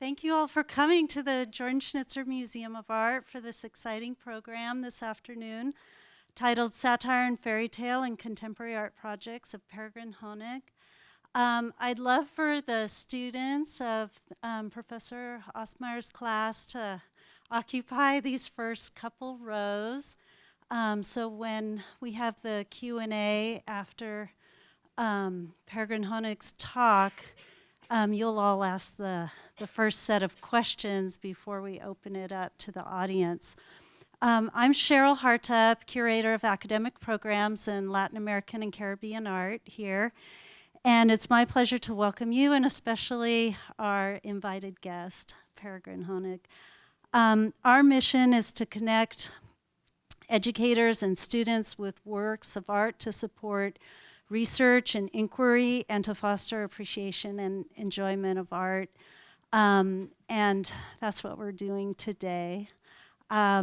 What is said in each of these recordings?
Thank you all for coming to the Jordan Schnitzer Museum of Art for this exciting program this afternoon titled Satire and Fairy Tale and Contemporary Art Projects of Peregrine Honig. I'd love for the students of Professor Ostmeier's class to occupy these first couple rows. So when we have the Q&A after Peregrine Honig's talk, you'll all ask the first set of questions before we open it up to the audience. I'm Cheryl Hartup, Curator of Academic Programs in Latin American and Caribbean Art here. And it's my pleasure to welcome you, and especially our invited guest, Peregrine Honig. Our mission is to connect educators and students with works of art to support research and inquiry and to foster appreciation and enjoyment of art. And that's what we're doing today. I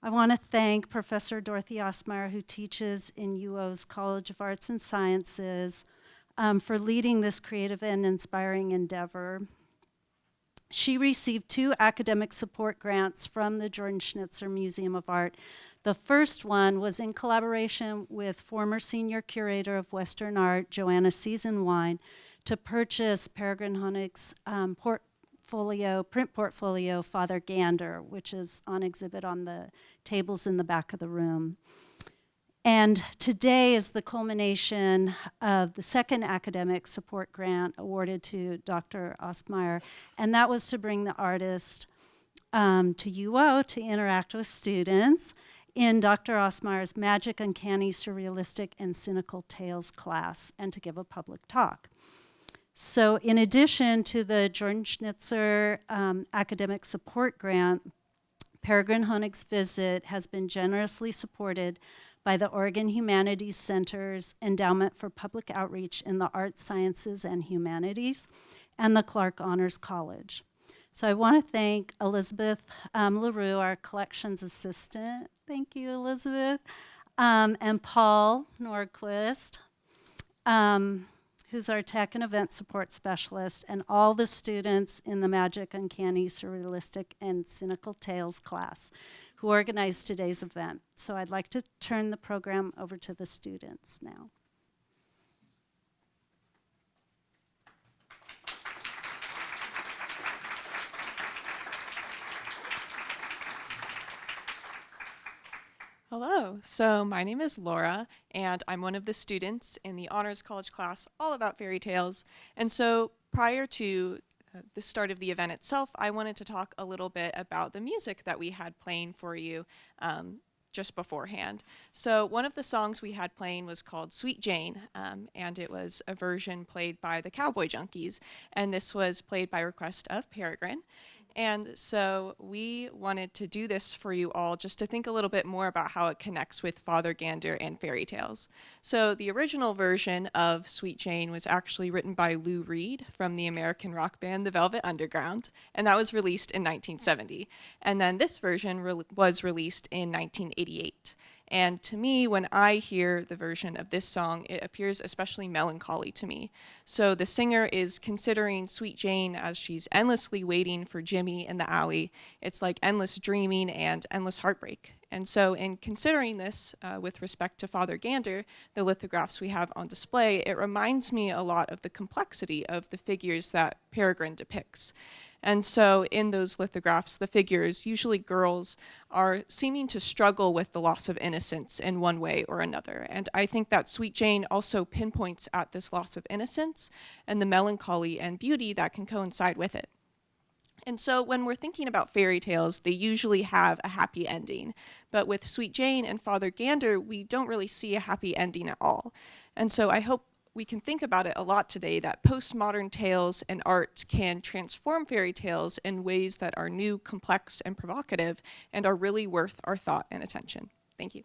want to thank Professor Dorothee Ostmeier, who teaches in UO's College of Arts and Sciences, for leading this creative and inspiring endeavor. She received 2 academic support grants from the Jordan Schnitzer Museum of Art. The first one was in collaboration with former senior curator of Western Art, Joanna Seasonwine, to purchase Peregrine Honig's print portfolio, Father Gander, which is on exhibit on the tables in the back of the room. And today is the culmination of the second academic support grant awarded to Dr. Ostmeier, and that was to bring the artist to UO to interact with students in Dr. Ostmeier's Magic, Uncanny, Surrealistic and Cynical Tales class, and to give a public talk. So in addition to the Jordan Schnitzer Academic Support Grant, Peregrine Honig's visit has been generously supported by the Oregon Humanities Center's Endowment for Public Outreach in the Arts, Sciences, and Humanities, and the Clark Honors College. So I want to thank Elizabeth LaRue, our collections assistant. Thank you, Elizabeth. And Paul Nordquist, who's our tech and event support specialist, and all the students in the Magic, Uncanny, Surrealistic, and Cynical Tales class who organized today's event. So I'd like to turn the program over to the students now. Hello, so my name is Laura, and I'm one of the students in the Honors College class all about fairy tales. And so prior to the start of the event itself, I wanted to talk a little bit about the music that we had playing for you just beforehand. So one of the songs we had playing was called Sweet Jane, and it was a version played by the Cowboy Junkies, and this was played by request of Peregrine. And so we wanted to do this for you all just to think a little bit more about how it connects with Father Gander and fairy tales. So the original version of Sweet Jane was actually written by Lou Reed from the American rock band The Velvet Underground, and that was released in 1970. And then this version was released in 1988. And to me, when I hear the version of this song, it appears especially melancholy to me. So the singer is considering Sweet Jane as she's endlessly waiting for Jimmy in the alley. It's like endless dreaming and endless heartbreak. And so in considering this with respect to Father Gander, the lithographs we have on display, it reminds me a lot of the complexity of the figures that Peregrine depicts. And so in those lithographs, the figures, usually girls, are seeming to struggle with the loss of innocence in one way or another. And I think that Sweet Jane also pinpoints at this loss of innocence and the melancholy and beauty that can coincide with it. And so when we're thinking about fairy tales, they usually have a happy ending. But with Sweet Jane and Father Gander, we don't really see a happy ending at all. And so I hope we can think about it a lot today, that postmodern tales and art can transform fairy tales in ways that are new, complex, and provocative, and are really worth our thought and attention. Thank you.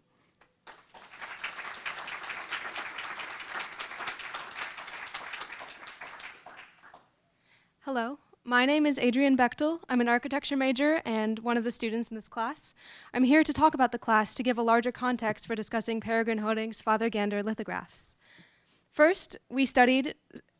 Hello, my name is Adrienne Bechtel. I'm an architecture major and one of the students in this class. I'm here to talk about the class to give a larger context for discussing Peregrine Honig's Father Gander lithographs. First, we studied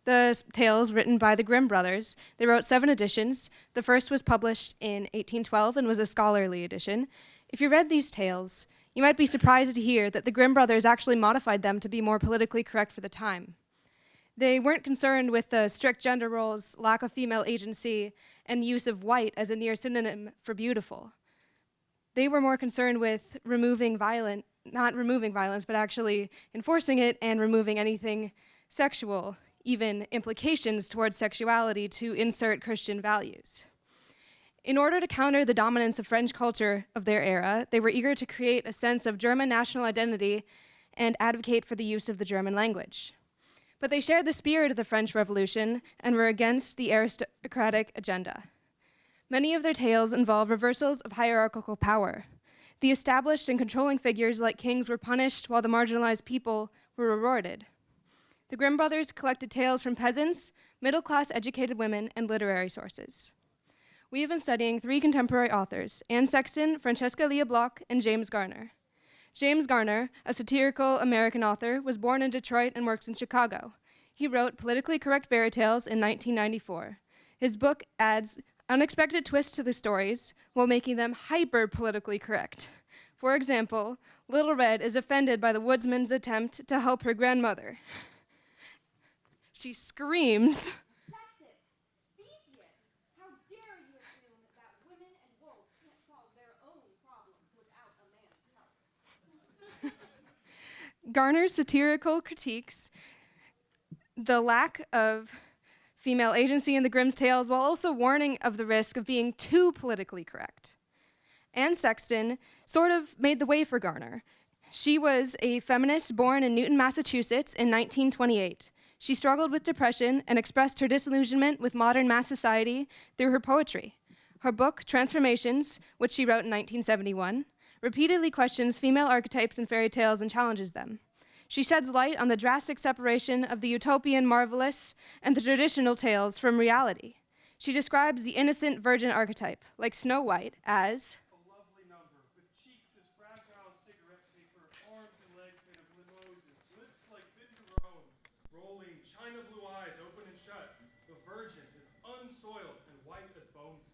the tales written by the Grimm brothers. They wrote 7 editions. The first was published in 1812 and was a scholarly edition. If you read these tales, you might be surprised to hear that the Grimm brothers actually modified them to be more politically correct for the time. They weren't concerned with the strict gender roles, lack of female agency, and use of white as a near synonym for beautiful. They were more concerned with not removing violence, but actually enforcing it and removing anything sexual, even implications towards sexuality, to insert Christian values. In order to counter the dominance of French culture of their era, they were eager to create a sense of German national identity and advocate for the use of the German language. But they shared the spirit of the French Revolution and were against the aristocratic agenda. Many of their tales involve reversals of hierarchical power. The established and controlling figures like kings were punished while the marginalized people were rewarded. The Grimm brothers collected tales from peasants, middle-class educated women, and literary sources. We have been studying 3 contemporary authors, Anne Sexton, Francesca Lia Bloch, and James Garner. James Garner, a satirical American author, was born in Detroit and works in Chicago. He wrote politically correct fairy tales in 1994. His book adds unexpected twists to the stories while making them hyper-politically correct. For example, Little Red is offended by the woodsman's attempt to help her grandmother. She screams, Garner's satirical critiques the lack of female agency in the Grimm's tales while also warning of the risk of being too politically correct. Anne Sexton sort of made the way for Garner. She was a feminist born in Newton, Massachusetts in 1928. She struggled with depression and expressed her disillusionment with modern mass society through her poetry. Her book, Transformations, which she wrote in 1971, repeatedly questions female archetypes in fairy tales and challenges them. She sheds light on the drastic separation of the utopian marvelous and the traditional tales from reality. She describes the innocent virgin archetype, like Snow White, as a lovely number, with cheeks as fragile as cigarette paper, arms and legs made of mimosas, lips like bitter rose, rolling china blue eyes open and shut. The virgin is unsoiled and white as bonefish.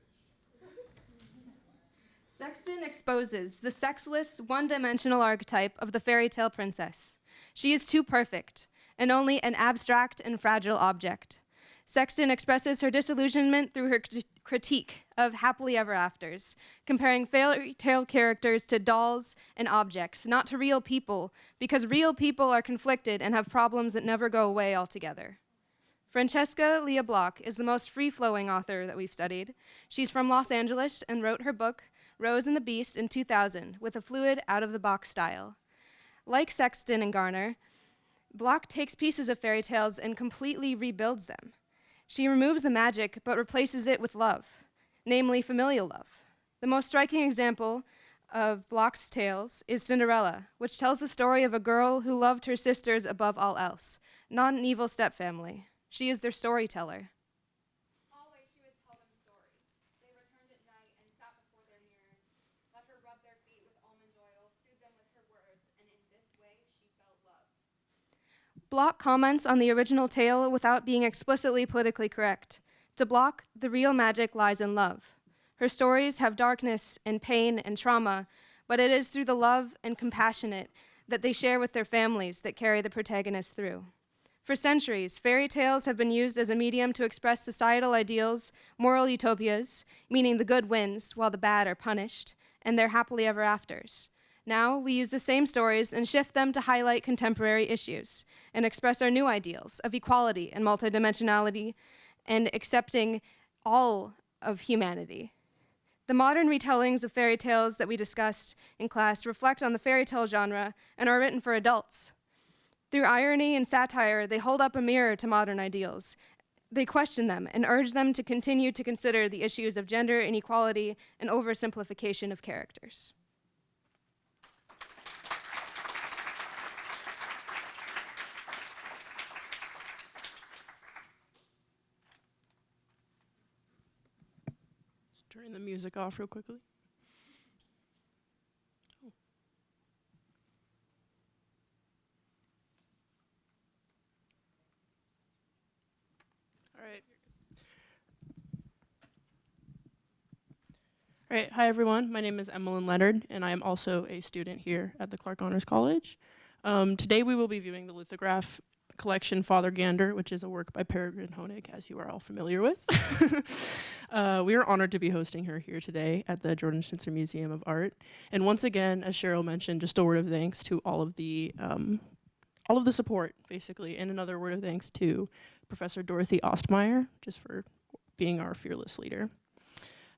Sexton exposes the sexless, one-dimensional archetype of the fairy tale princess. She is too perfect, and only an abstract and fragile object. Sexton expresses her disillusionment through her critique of happily ever afters, comparing fairy tale characters to dolls and objects, not to real people, because real people are conflicted and have problems that never go away altogether. Francesca Lia Bloch is the most free-flowing author that we've studied. She's from Los Angeles and wrote her book, Rose and the Beast, in 2000, with a fluid, out-of-the-box style. Like Sexton and Garner, Bloch takes pieces of fairy tales and completely rebuilds them. She removes the magic, but replaces it with love, namely familial love. The most striking example of Bloch's tales is Cinderella, which tells the story of a girl who loved her sisters above all else, not an evil stepfamily. She is their storyteller. Always she would tell them stories. They returned at night and sat before their mirrors, let her rub their feet with almond oil, soothe them with her words, and in this way she felt loved. Bloch comments on the original tale without being explicitly politically correct. To Bloch, the real magic lies in love. Her stories have darkness and pain and trauma, but it is through the love and compassionate that they share with their families that carry the protagonist through. For centuries, fairy tales have been used as a medium to express societal ideals, moral utopias, meaning the good wins while the bad are punished, and their happily ever afters. Now, we use the same stories and shift them to highlight contemporary issues and express our new ideals of equality and multidimensionality and accepting all of humanity. The modern retellings of fairy tales that we discussed in class reflect on the fairy tale genre and are written for adults. Through irony and satire, they hold up a mirror to modern ideals. They question them and urge them to continue to consider the issues of gender inequality and oversimplification of characters. Just turn the music off real quickly. All right, hi everyone. My name is Emmalin Leonard, and I am also a student here at the Clark Honors College. Today we will be viewing the lithograph collection Father Gander, which is a work by Peregrine Honig, as you are all familiar with. We are honored to be hosting her here today at the Jordan Schnitzer Museum of Art. And once again, as Cheryl mentioned, just a word of thanks to all of the support, basically, and another word of thanks to Professor Dorothee Ostmeier, just for being our fearless leader.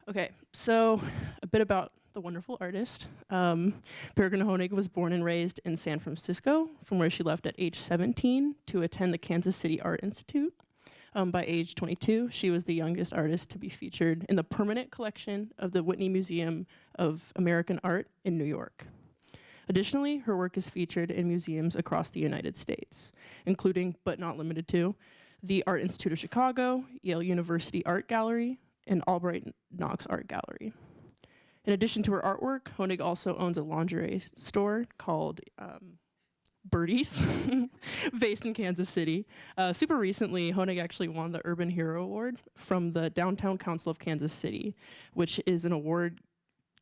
Okay, so a bit about the wonderful artist. Peregrine Honig was born and raised in San Francisco, from where she left at age 17 to attend the Kansas City Art Institute. By age 22, she was the youngest artist to be featured in the permanent collection of the Whitney Museum of American Art in New York. Additionally, her work is featured in museums across the United States, including, but not limited to, the Art Institute of Chicago, Yale University Art Gallery, and Albright Knox Art Gallery. In addition to her artwork, Honig also owns a lingerie store called Birdies, based in Kansas City. Super recently, Honig actually won the Urban Hero Award from the Downtown Council of Kansas City, which is an award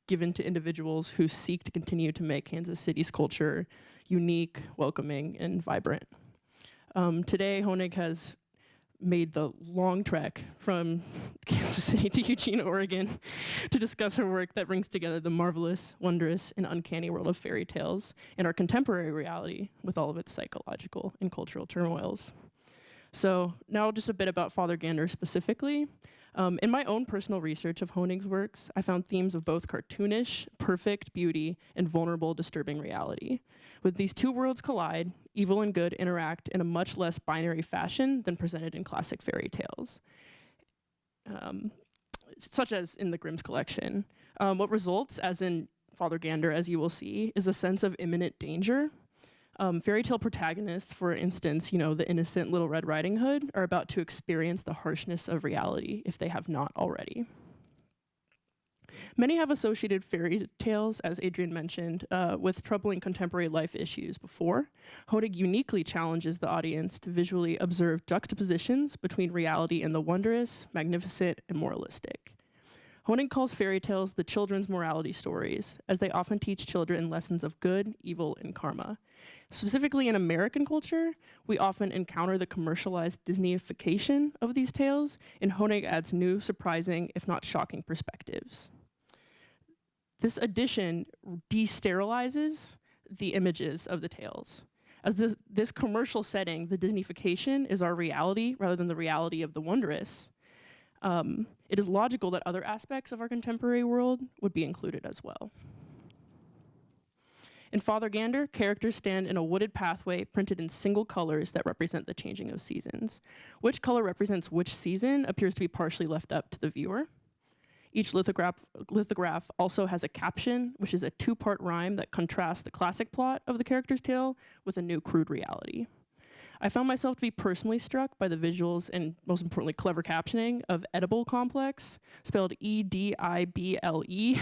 given to individuals who seek to continue to make Kansas City's culture unique, welcoming, and vibrant. Today, Honig has made the long trek from Kansas City to Eugene, Oregon, to discuss her work that brings together the marvelous, wondrous, and uncanny world of fairy tales and our contemporary reality with all of its psychological and cultural turmoils. So now just a bit about Father Gander specifically. In my own personal research of Honig's works, I found themes of both cartoonish, perfect beauty, and vulnerable, disturbing reality. With these two worlds collide, evil and good interact in a much less binary fashion than presented in classic fairy tales, such as in the Grimm's collection. What results, as in Father Gander, as you will see, is a sense of imminent danger. Fairy tale protagonists, for instance, the innocent Little Red Riding Hood, are about to experience the harshness of reality if they have not already. Many have associated fairy tales, as Adrienne mentioned, with troubling contemporary life issues before. Honig uniquely challenges the audience to visually observe juxtapositions between reality and the wondrous, magnificent, and moralistic. Honig calls fairy tales the children's morality stories, as they often teach children lessons of good, evil, and karma. Specifically in American culture, we often encounter the commercialized Disneyification of these tales, and Honig adds new, surprising, if not shocking perspectives. This addition de-sterilizes the images of the tales. As this commercial setting, the Disneyification, is our reality rather than the reality of the wondrous. It is logical that other aspects of our contemporary world would be included as well. In Father Gander, characters stand in a wooded pathway printed in single colors that represent the changing of seasons. Which color represents which season appears to be partially left up to the viewer. Each lithograph also has a caption, which is a two-part rhyme that contrasts the classic plot of the character's tale with a new crude reality. I found myself to be personally struck by the visuals and, most importantly, clever captioning of Edible Complex, spelled E-D-I-B-L-E,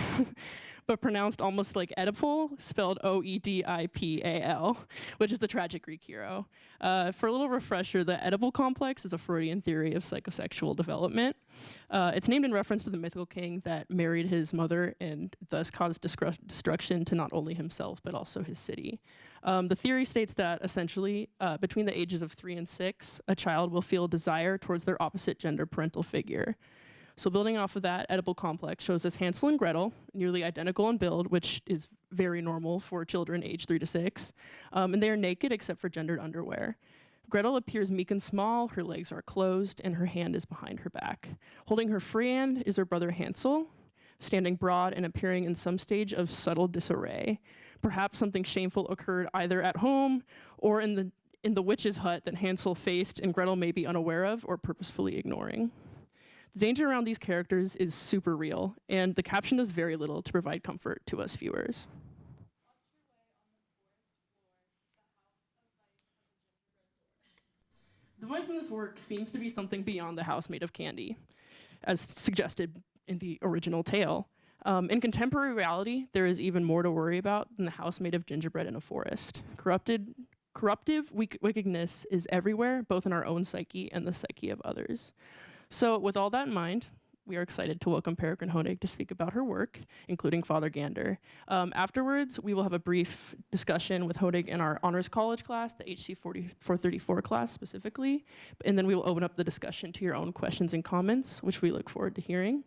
but pronounced almost like Oedipal, spelled O-E-D-I-P-A-L, which is the tragic Greek hero. For a little refresher, the Edible Complex is a Freudian theory of psychosexual development. It's named in reference to the mythical king that married his mother and thus caused destruction to not only himself, but also his city. The theory states that, essentially, between the ages of 3 and 6, a child will feel desire towards their opposite gender parental figure. So building off of that, Edible Complex shows us Hansel and Gretel, nearly identical in build, which is very normal for children aged 3 to 6, and they are naked except for gendered underwear. Gretel appears meek and small, her legs are closed, and her hand is behind her back. Holding her free hand is her brother Hansel, standing broad and appearing in some stage of subtle disarray. Perhaps something shameful occurred either at home or in the witch's hut that Hansel faced and Gretel may be unaware of or purposefully ignoring. The danger around these characters is super real, and the caption does very little to provide comfort to us viewers. The voice in this work seems to be something beyond the house made of candy, as suggested in the original tale. In contemporary reality, there is even more to worry about than the house made of gingerbread in a forest. Corrupted Corruptive wickedness is everywhere, both in our own psyche and the psyche of others. So with all that in mind, we are excited to welcome Peregrine Honig to speak about her work, including Father Gander. Afterwards, we will have a brief discussion with Honig in our honors college class, the HC 434 class specifically, and then we will open up the discussion to your own questions and comments, which we look forward to hearing.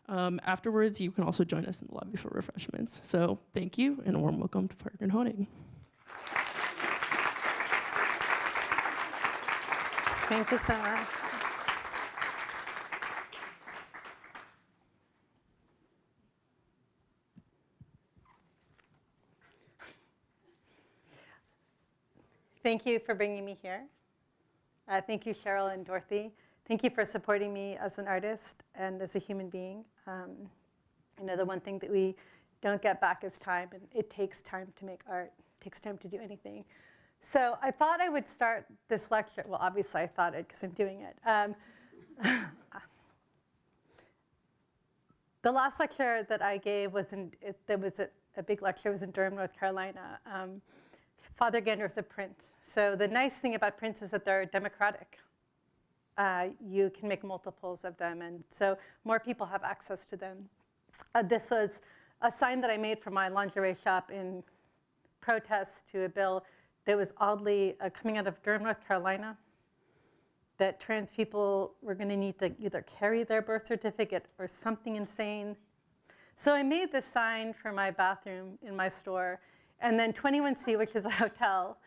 Afterwards, you can also join us in the lobby for refreshments. So thank you, and a warm welcome to Peregrine Honig. Thank you so much. Thank you for bringing me here. Thank you, Cheryl and Dorothy. Thank you for supporting me as an artist and as a human being. I know the one thing that we don't get back is time, and it takes time to make art. It takes time to do anything. So I thought I would start this lecture. Well, obviously I thought it because I'm doing it. The last lecture that I gave was a big lecture. It was in Durham, North Carolina. Father Gander is a prince. So the nice thing about prints is that they're democratic. You can make multiples of them, and so more people have access to them. This was a sign that I made for my lingerie shop in protest to a bill that was oddly coming out of Durham, North Carolina, that trans people were going to need to either carry their birth certificate or something insane. So I made this sign for my bathroom in my store, and then 21C, which is a hotel,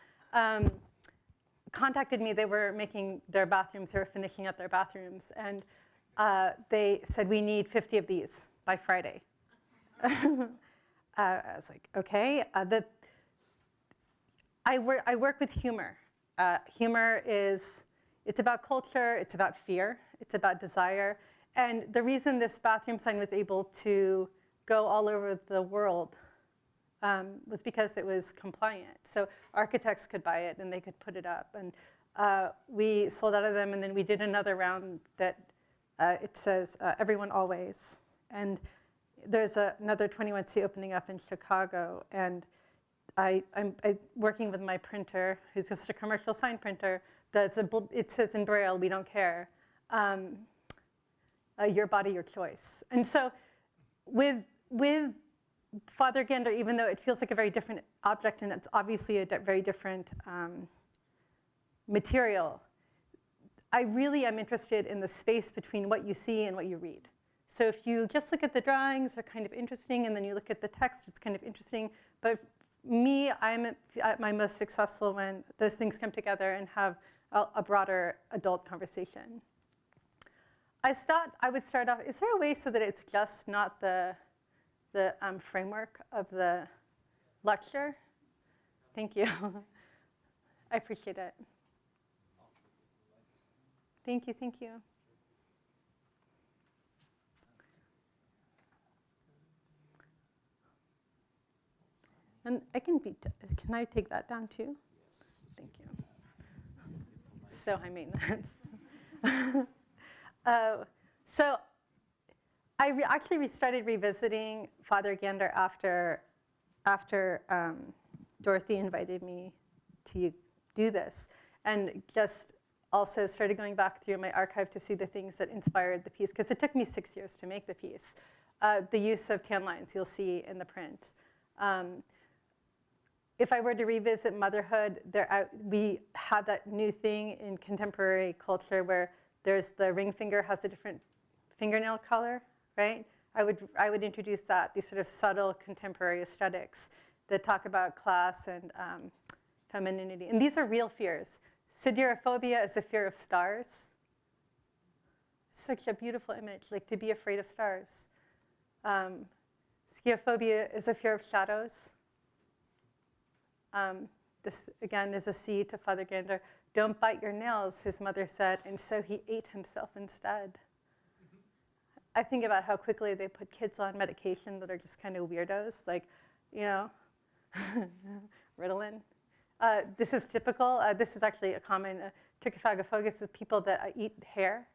contacted me. They were making their bathrooms, they were finishing up their bathrooms, and they said, we need 50 of these by Friday. I was like, okay. I work with humor. Humor it's about culture, it's about fear, it's about desire. And the reason this bathroom sign was able to go all over the world was because it was compliant. So architects could buy it and they could put it up. And we sold out of them, and then we did another round that it says, everyone always. And there's another 21C opening up in Chicago, and I'm working with my printer, who's just a commercial sign printer. It says in Braille, we don't care. Your body, your choice. And so with Father Gander, even though it feels like a very different object, and it's obviously a very different material, I really am interested in the space between what you see and what you read. So if you just look at the drawings, they're kind of interesting, and then you look at the text, it's kind of interesting. But me, I'm at my most successful when those things come together and have a broader adult conversation. I would start off, is there a way so that it's just not the framework of the lecture? Thank you. I appreciate it. Thank you, thank you. And can I take that down too? Yes. Thank you. So high maintenance. So I actually started revisiting Father Gander after Dorothee invited me to do this, and just also started going back through my archive to see the things that inspired the piece, because it took me 6 years to make the piece. The use of tan lines, you'll see in the print. If I were to revisit Motherhood, we have that new thing in contemporary culture where there's the ring finger has a different fingernail color, right? I would introduce that, these sort of subtle contemporary aesthetics that talk about class and femininity. And these are real fears. Siderophobia is a fear of stars. Such a beautiful image, like to be afraid of stars. Schiaphobia is a fear of shadows. This, again, is a C to Father Gander. Don't bite your nails, his mother said, and so he ate himself instead. I think about how quickly they put kids on medication that are just kind of weirdos, like, you know, Ritalin. This is typical. This is actually a common trichophagophobia is people that eat hair.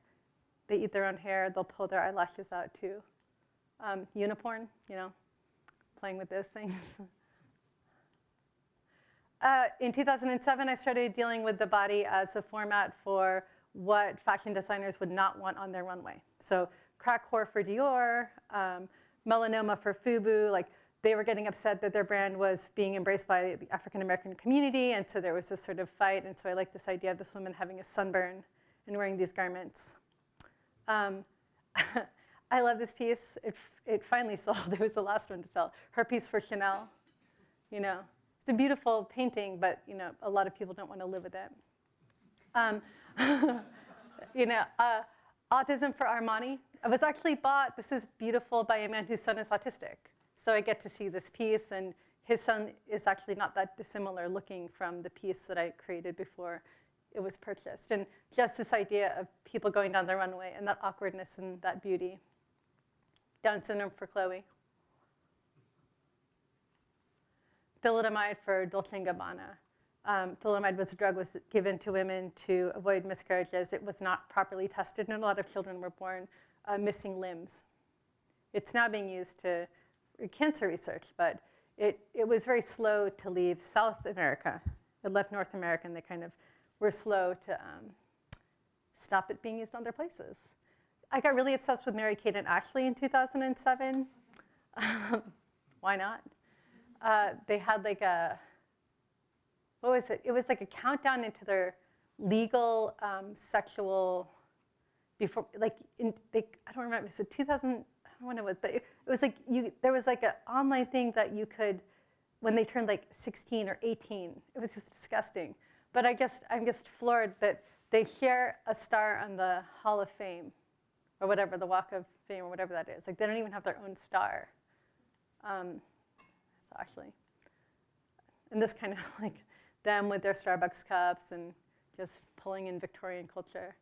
They eat their own hair. They'll pull their eyelashes out too. Uniporn, you know, playing with those things. In 2007, I started dealing with the body as a format for what fashion designers would not want on their runway. So crack whore for Dior, melanoma for FUBU, like they were getting upset that their brand was being embraced by the African-American community, and so there was this sort of fight, and so I like this idea of this woman having a sunburn and wearing these garments. I love this piece. It finally sold. It was the last one to sell. Her piece for Chanel. You know, it's a beautiful painting, but you know, a lot of people don't want to live with it. You know, Autism for Armani. It was actually bought. This is beautiful by a man whose son is autistic. So I get to see this piece, and his son is actually not that dissimilar looking from the piece that I created before it was purchased. And just this idea of people going down the runway and that awkwardness and that beauty. Down syndrome for Chloe. Thalidomide for Dolce & Gabbana. Thalidomide was a drug was given to women to avoid miscarriages. It was not properly tested, and a lot of children were born missing limbs. It's now being used to cancer research, but it was very slow to leave South America. It left North America, and they kind of were slow to stop it being used other places. I got really obsessed with Mary-Kate and Ashley in 2007. Why not? They had like a, what was it? It was like a countdown into their legal sexual, before, like, I don't remember, was it 2000? I don't know when it was, but it was like, there was like an online thing that you could, when they turned like 16 or 18, it was just disgusting. But I'm just floored that they share a star on the Hall of Fame, or whatever, the Walk of Fame, or whatever that is. Like, they don't even have their own star. So actually, and this kind of like them with their Starbucks cups and just pulling in Victorian culture.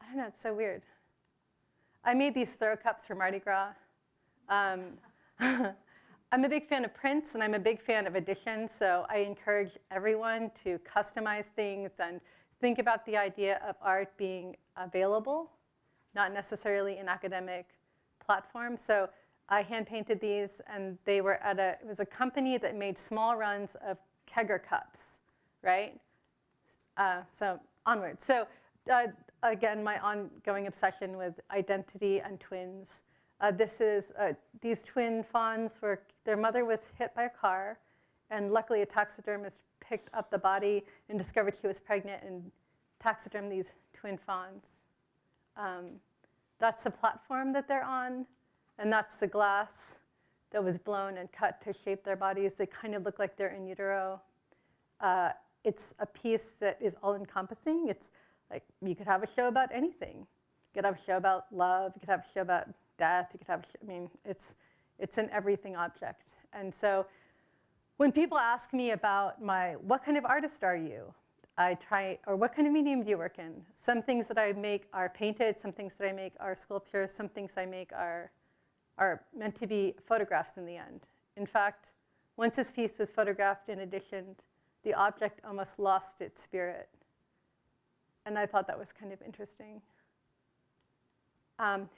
I don't know, it's so weird. I made these throw cups for Mardi Gras. I'm a big fan of prints, and I'm a big fan of editions, so I encourage everyone to customize things and think about the idea of art being available, not necessarily an academic platform. So I hand-painted these, and they were at it was a company that made small runs of kegger cups, right? So onward. So again, my ongoing obsession with identity and twins. This is, these twin fawns were, their mother was hit by a car, and luckily a taxidermist picked up the body and discovered she was pregnant and taxidermed these twin fawns. That's the platform that they're on, and that's the glass that was blown and cut to shape their bodies. They kind of look like they're in utero. It's a piece that is all-encompassing. It's like, you could have a show about anything. You could have a show about love. You could have a show about death. You could have, I mean, it's an everything object. And so when people ask me about what kind of artist are you? Or what kind of medium do you work in? Some things that I make are painted. Some things that I make are sculptures. Some things I make are meant to be photographs in the end. In fact, once this piece was photographed and editioned, the object almost lost its spirit. And I thought that was kind of interesting.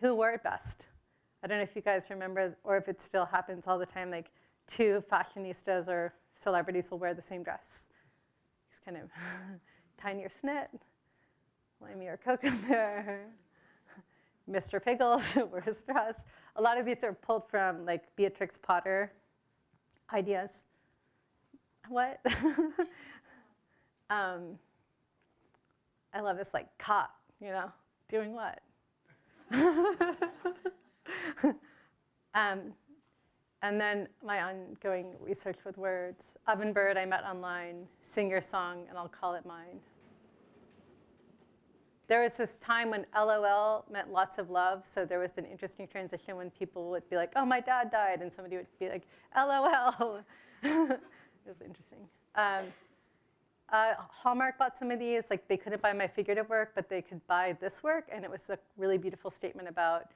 Who wore it best? I don't know if you guys remember, or if it still happens all the time, like 2 fashionistas or celebrities will wear the same dress. It's kind of tinier snit, lamier Kokomo, Mr. Pickles wears dress. A lot of these are pulled from like Beatrix Potter ideas. What? I love this like cop, you know, doing what? And then my ongoing research with words. Ovenbird I met online, sing your song and I'll call it mine. There was this time when LOL meant lots of love, so there was an interesting transition when people would be like, oh, my dad died, and somebody would be like, LOL. It was interesting. Hallmark bought some of these. Like, they couldn't buy my figurative work, but they could buy this work, and it was a really beautiful statement about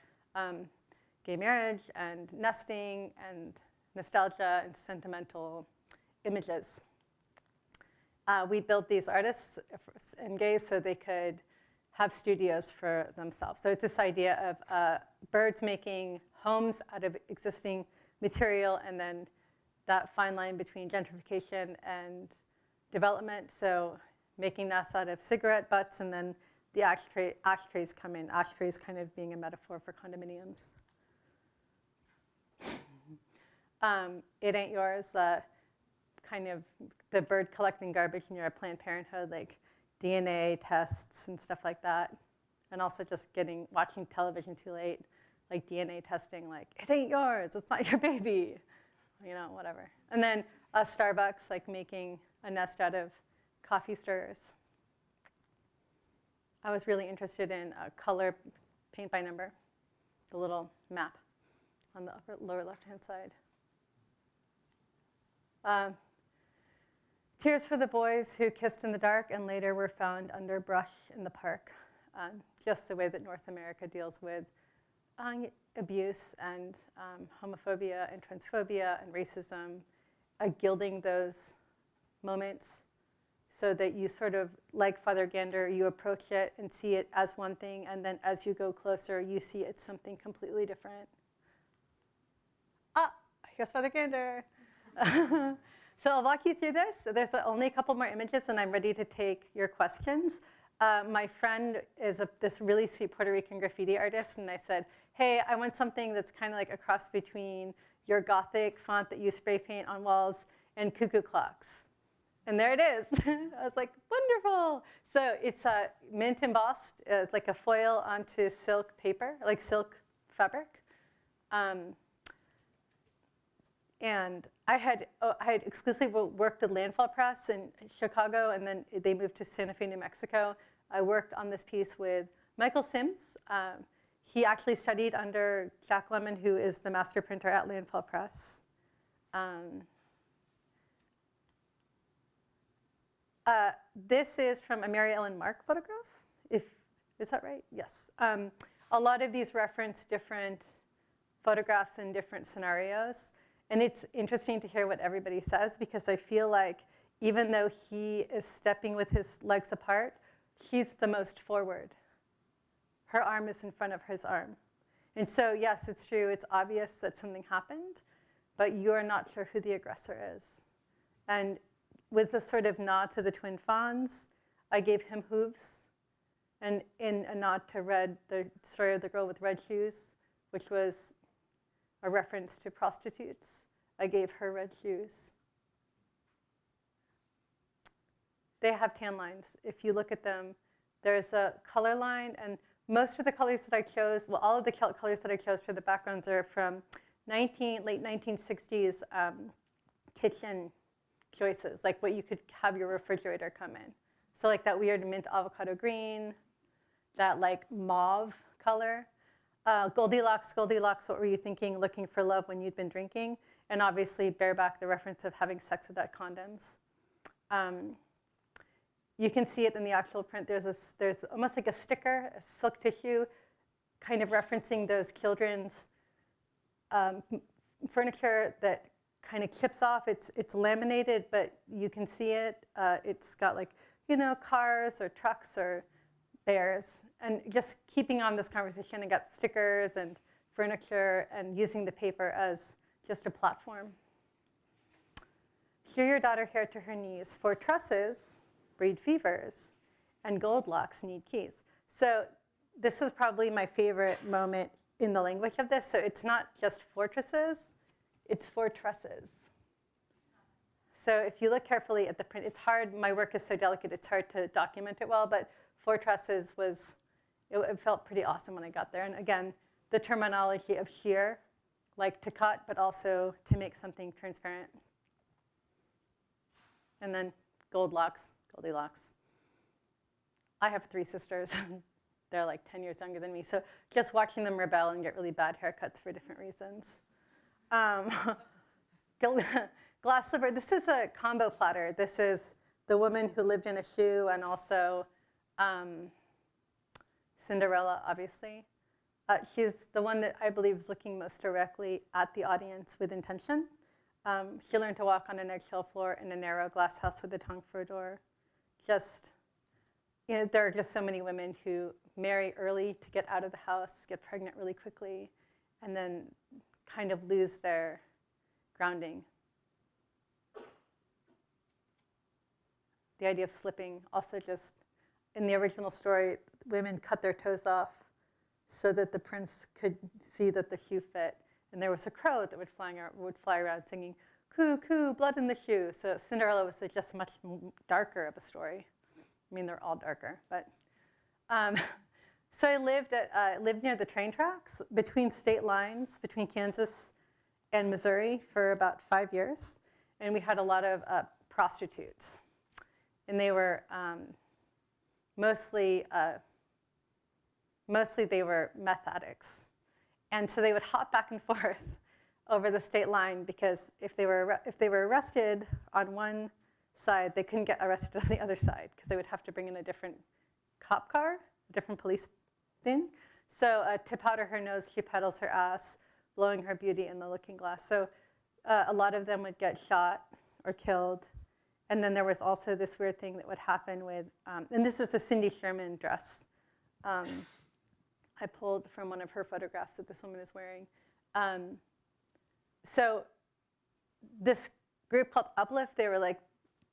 gay marriage and nesting and nostalgia and sentimental images. We built these artists and gays so they could have studios for themselves. So it's this idea of birds making homes out of existing material, and then that fine line between gentrification and development, so making nests out of cigarette butts, and then the ashtrays come in, ashtrays kind of being a metaphor for condominiums. It Ain't Yours, kind of the bird collecting garbage near a Planned Parenthood, like DNA tests and stuff like that. And also just watching television too late, like DNA testing, like, it ain't yours, it's not your baby, you know, whatever. And then Starbucks, like making a nest out of coffee stirrers. I was really interested in color paint by number, the little map on the lower left-hand side. Tears for the Boys Who Kissed in the Dark and later were found under brush in the park. Just the way that North America deals with abuse and homophobia and transphobia and racism, gilding those moments so that you sort of, like Father Gander, you approach it and see it as one thing, and then as you go closer, you see it's something completely different. Here's Father Gander. So I'll walk you through this. There's only a couple more images, and I'm ready to take your questions. My friend is this really sweet Puerto Rican graffiti artist, and I said, hey, I want something that's kind of like a cross between your Gothic font that you spray paint on walls and cuckoo clocks. And there it is. I was like, wonderful. So it's mint embossed, like a foil onto silk paper, like silk fabric. And I had exclusively worked at Landfall Press in Chicago, and then they moved to Santa Fe, New Mexico. I worked on this piece with Michael Sims. He actually studied under Jack Lemmon, who is the master printer at Landfall Press. This is from a Mary Ellen Mark photograph. Is that right? Yes. A lot of these reference different photographs in different scenarios. And it's interesting to hear what everybody says, because I feel like even though he is stepping with his legs apart, she's the most forward. Her arm is in front of his arm. And so, yes, it's true. It's obvious that something happened, but you're not sure who the aggressor is. And with the sort of nod to the twin fawns, I gave him hooves. And in a nod to Red, the story of the girl with red shoes, which was a reference to prostitutes, I gave her red shoes. They have tan lines. If you look at them, there's a color line, and most of the colors that I chose, well, all of the colors that I chose for the backgrounds are from late 1960s kitchen choices, like what you could have your refrigerator come in. So like that weird mint avocado green, that like mauve color. Goldilocks, what were you thinking, looking for love when you'd been drinking? And obviously bareback, the reference of having sex without condoms. You can see it in the actual print. There's almost like a sticker, a silk tissue, kind of referencing those children's furniture that kind of chips off. It's laminated, but you can see it. It's got like, you know, cars or trucks or bears. And just keeping on this conversation, I got stickers and furniture and using the paper as just a platform. Shear your daughter hair to her knees. For trusses, breed fevers, and gold locks need keys. So this is probably my favorite moment in the language of this. So it's not just fortresses, it's for trusses. So if you look carefully at the print, it's hard, my work is so delicate, it's hard to document it well, but for trusses was, it felt pretty awesome when I got there. And again, the terminology of shear, like to cut, but also to make something transparent. And then Goldilocks. I have 3 sisters. They're like 10 years younger than me. So just watching them rebel and get really bad haircuts for different reasons. Glass slipper. This is a combo platter. This is the woman who lived in a shoe, and also Cinderella, obviously. She's the one that I believe is looking most directly at the audience with intention. She learned to walk on an eggshell floor in a narrow glass house with a tongue for a door. Just, you know, there are just so many women who marry early to get out of the house, get pregnant really quickly, and then kind of lose their grounding. the idea of slipping. Also just, in the original story, women cut their toes off so that the prince could see that the shoe fit. And there was a crow that would fly around singing, "Coo, coo, blood in the shoe." So Cinderella was just much darker of a story. I mean, they're all darker, but. So I lived near the train tracks between state lines, between Kansas and Missouri for about 5 years. And we had a lot of prostitutes. And they were mostly they were meth addicts. And so they would hop back and forth over the state line because if they were arrested on one side, they couldn't get arrested on the other side because they would have to bring in a different cop car, a different police thing. So to powder her nose, she pedals her ass, blowing her beauty in the looking glass. So a lot of them would get shot or killed. And then there was also this weird thing that would happen with, and this is a Cindy Sherman dress. I pulled from one of her photographs that this woman is wearing. So this group called Uplift, they were like,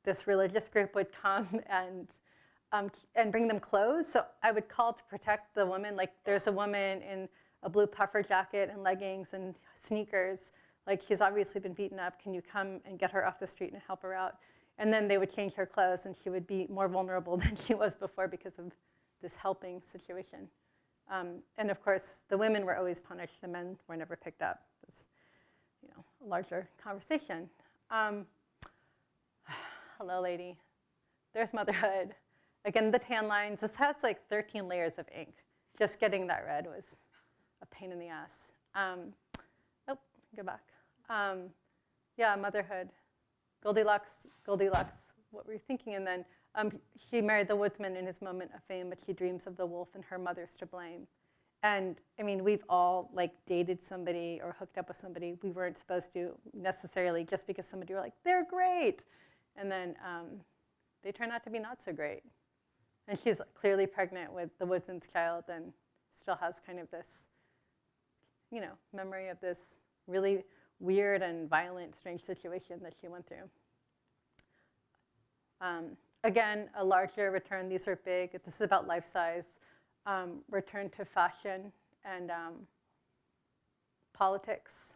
this religious group would come and bring them clothes. So I would call to protect the woman. Like there's a woman in a blue puffer jacket and leggings and sneakers. Like she's obviously been beaten up. Can you come and get her off the street and help her out? And then they would change her clothes and she would be more vulnerable than she was before because of this helping situation. And of course, the women were always punished. The men were never picked up. It's, a larger conversation. Hello, lady. There's Motherhood. Again, the tan lines. This has like 13 layers of ink. Just getting that red was a pain in the ass. Go back. Yeah, Motherhood. Goldilocks, what were you thinking? And then she married the woodsman in his moment of fame, but she dreams of the wolf and her mother's to blame. And I mean, we've all like dated somebody or hooked up with somebody we weren't supposed to necessarily just because somebody were like, they're great. And then they turn out to be not so great. And she's clearly pregnant with the woodsman's child and still has kind of this, memory of this really weird and violent, strange situation that she went through. Again, a larger return. These are big. This is about life size. Return to fashion and politics.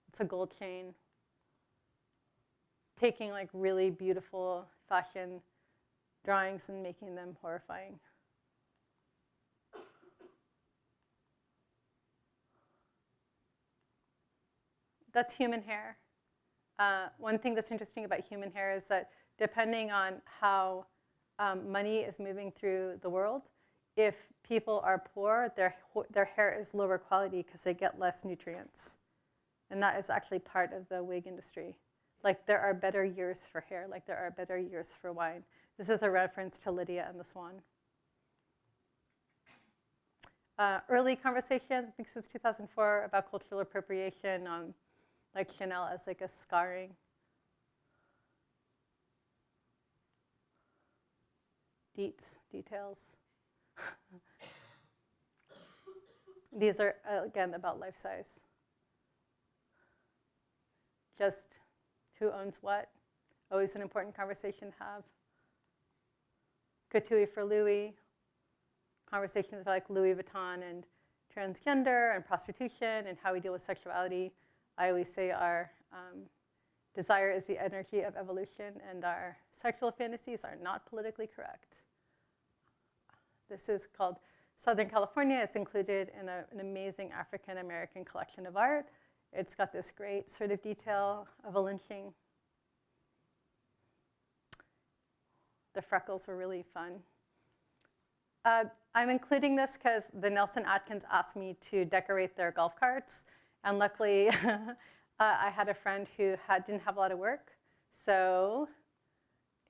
It's a gold chain. Taking like really beautiful fashion drawings and making them horrifying. That's human hair. One thing that's interesting about human hair is that depending on how money is moving through the world, if people are poor, their hair is lower quality because they get less nutrients. And that is actually part of the wig industry. Like there are better years for hair, like there are better years for wine. This is a reference to Lydia and the Swan. Early conversations, I think this is 2004, about cultural appropriation, like Chanel as like a scarring. Details. These are, again, about life size. Just who owns what, always an important conversation to have. Couturier for Louis, conversations about like Louis Vuitton and transgender and prostitution and how we deal with sexuality. I always say our desire is the energy of evolution and our sexual fantasies are not politically correct. This is called Southern California. It's included in an amazing African-American collection of art. It's got this great sort of detail of a lynching. The freckles were really fun. I'm including this because the Nelson Atkins asked me to decorate their golf carts. And luckily, I had a friend who didn't have a lot of work. So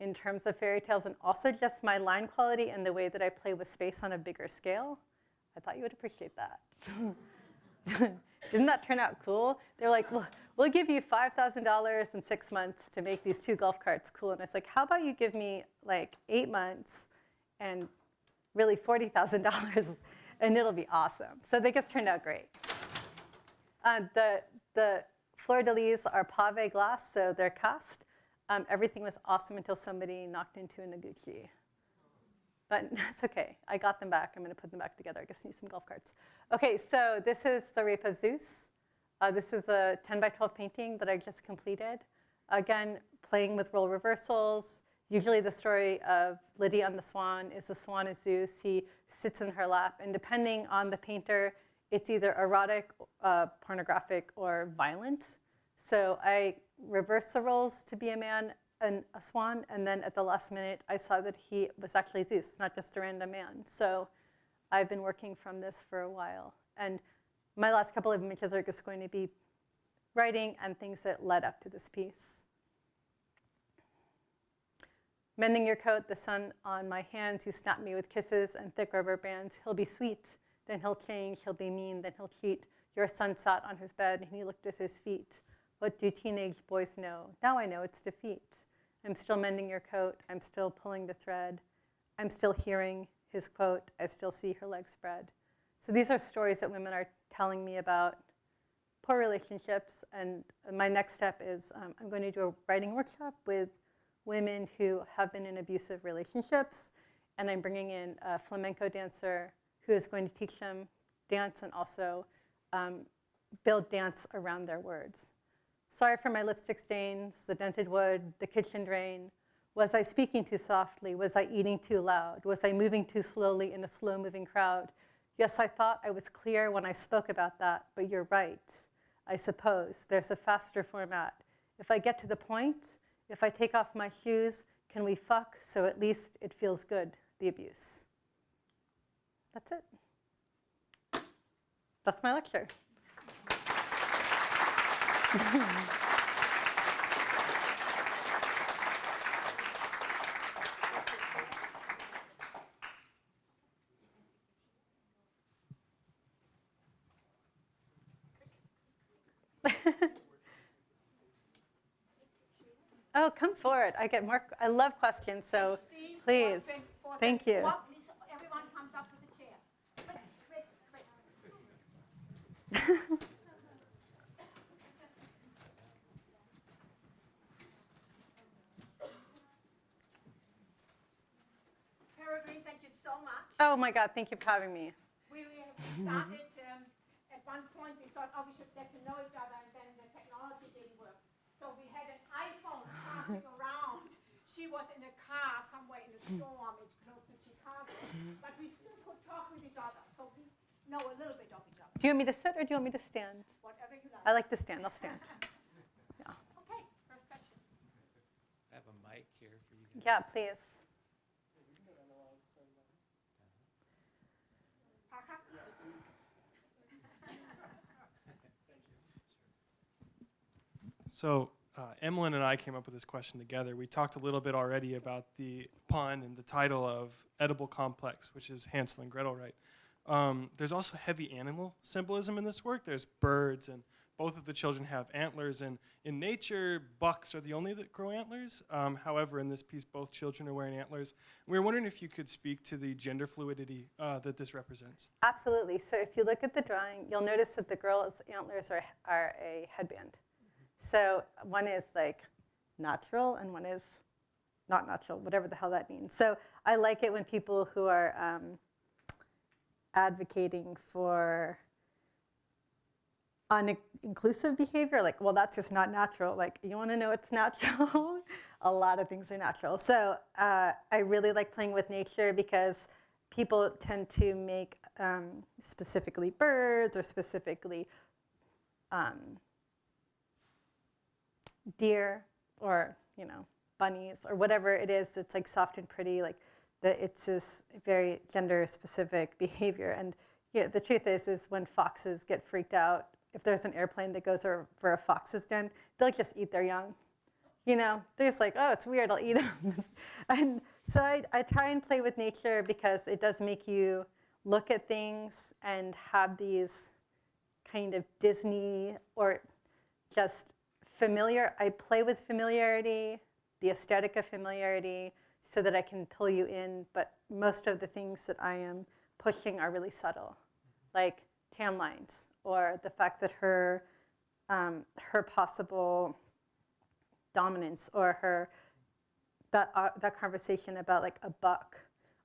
in terms of fairy tales and also just my line quality and the way that I play with space on a bigger scale, I thought you would appreciate that. Didn't that turn out cool? They're like, well, we'll give you $5,000 in 6 months to make these 2 golf carts cool. And I was like, how about you give me like 8 months and really $40,000 and it'll be awesome. So they just turned out great. The fleur-de-lis are pave glace, so they're cast. Everything was awesome until somebody knocked into a Noguchi. But it's okay. I got them back. I'm going to put them back together. I just need some golf carts. Okay, so this is The Rape of Zeus. This is a 10 by 12 painting that I just completed. Again, playing with role reversals. Usually the story of Lydia and the Swan is the swan is Zeus. He sits in her lap. And depending on the painter, it's either erotic, pornographic, or violent. So I reversed the roles to be a man and a swan. And then at the last minute, I saw that he was actually Zeus, not just a random man. So I've been working from this for a while. And my last couple of images are just going to be writing and things that led up to this piece. Mending your coat, the sun on my hands, you snap me with kisses and thick rubber bands. He'll be sweet, then he'll change, he'll be mean, then he'll cheat. Your son sat on his bed and he looked at his feet. What do teenage boys know? Now I know it's defeat. I'm still mending your coat, I'm still pulling the thread. I'm still hearing his quote, I still see her legs spread. So these are stories that women are telling me about poor relationships. And my next step is I'm going to do a writing workshop with women who have been in abusive relationships. And I'm bringing in a flamenco dancer who is going to teach them dance and also build dance around their words. Sorry for my lipstick stains, the dented wood, the kitchen drain. Was I speaking too softly? Was I eating too loud? Was I moving too slowly in a slow-moving crowd? Yes, I thought I was clear when I spoke about that, but you're right. I suppose there's a faster format. If I get to the point, if I take off my shoes, can we fuck so at least it feels good, the abuse? That's it. That's my lecture. Oh, come forward. I get more. I love questions, so please. Thank you. Everyone comes up to the chair. Peregrine, thank you so much. Oh my God, thank you for having me. We started at one point. We thought, oh, we should get to know each other, and then the technology didn't work. So we had an iPhone passing around. She was in a car somewhere in a storm. It's close to Chicago, but we still could talk with each other. So we know a little bit of each other. Do you want me to sit or do you want me to stand? Whatever you like. I like to stand. I'll stand. Yeah. Okay, first question. I have a mic here for you guys. Yeah, please. Parker? So Emmalin and I came up with this question together. We talked a little bit already about the pun and the title of Edible Complex, which is Hansel and Gretel, right? There's also heavy animal symbolism in this work. There's birds, and both of the children have antlers. And in nature, bucks are the only that grow antlers. However, in this piece, both children are wearing antlers. We were wondering if you could speak to the gender fluidity that this represents. Absolutely. So if you look at the drawing, you'll notice that the girl's antlers are a headband. So one is like natural and one is not natural, whatever the hell that means. So I like it when people who are advocating for inclusive behavior, like, well, that's just not natural. Like, you want to know what's natural? A lot of things are natural. So I really like playing with nature because people tend to make specifically birds or specifically deer or, you know, bunnies or whatever it is that's like soft and pretty, like it's this very gender specific behavior. And yeah, the truth is when foxes get freaked out, if there's an airplane that goes over a fox's den, they'll just eat their young. You know, they're just like, oh, it's weird, I'll eat them. And so I try and play with nature because it does make you look at things and have these kind of Disney or just familiar. I play with familiarity, the aesthetic of familiarity, so that I can pull you in. But most of the things that I am pushing are really subtle, like tan lines, or the fact that her possible dominance, or that conversation about like a buck,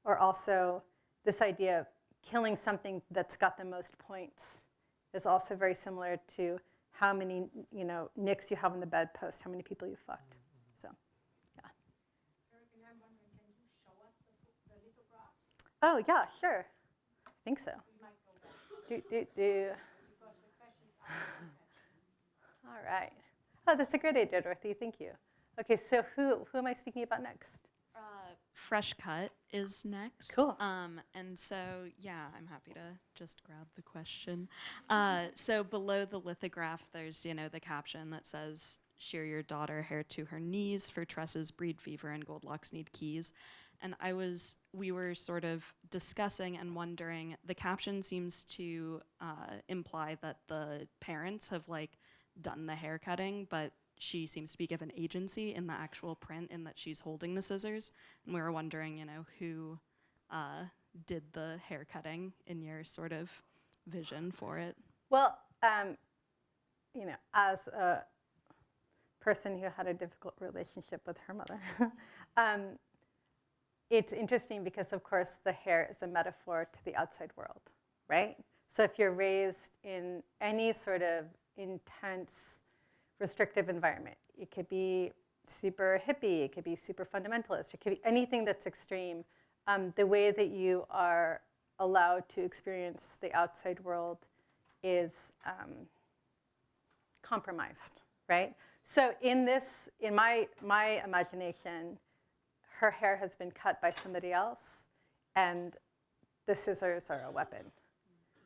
or also this idea of killing something that's got the most points is also very similar to how many nicks you have on the bedpost, how many people you fucked. So, yeah. Peregrine, I'm wondering, can you show us the lithographs? Oh yeah, sure. I think so. We might go back. Do. Because the questions are All right. Oh, that's a great idea, Dorothy. Thank you. Okay, so who am I speaking about next? Fresh Cut is next. Cool. And so, yeah, I'm happy to just grab the question. So below the lithograph, there's, the caption that says, "Shear your daughter hair to her knees, for tresses breed fever and gold locks need keys." And we were sort of discussing and wondering, the caption seems to imply that the parents have done the hair cutting, but she seems to be given agency in the actual print in that she's holding the scissors. And we were wondering, who did the hair cutting in your sort of vision for it? Well, as a person who had a difficult relationship with her mother, it's interesting because, of course, the hair is a metaphor to the outside world, right? So if you're raised in any sort of intense, restrictive environment, it could be super hippie, it could be super fundamentalist, it could be anything that's extreme. The way that you are allowed to experience the outside world is compromised, right? So in my imagination, her hair has been cut by somebody else, and the scissors are a weapon,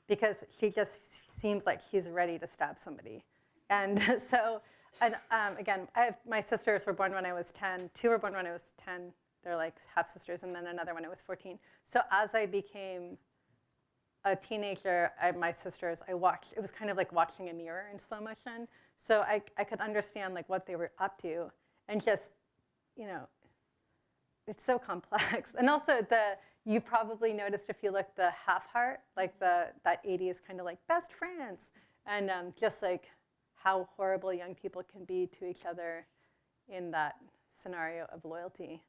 because she just seems like she's ready to stab somebody. And so, again, my sisters were born when I was 10. 2 were born when I was 10. They're like half sisters, and then another when I was 14. So as I became a teenager, my sisters, it was kind of like watching a mirror in slow motion. So I could understand what they were up to, and just, it's so complex. And also you probably noticed if you look the half heart, that 80s kind of best friends, and just how horrible young people can be to each other in that scenario of loyalty.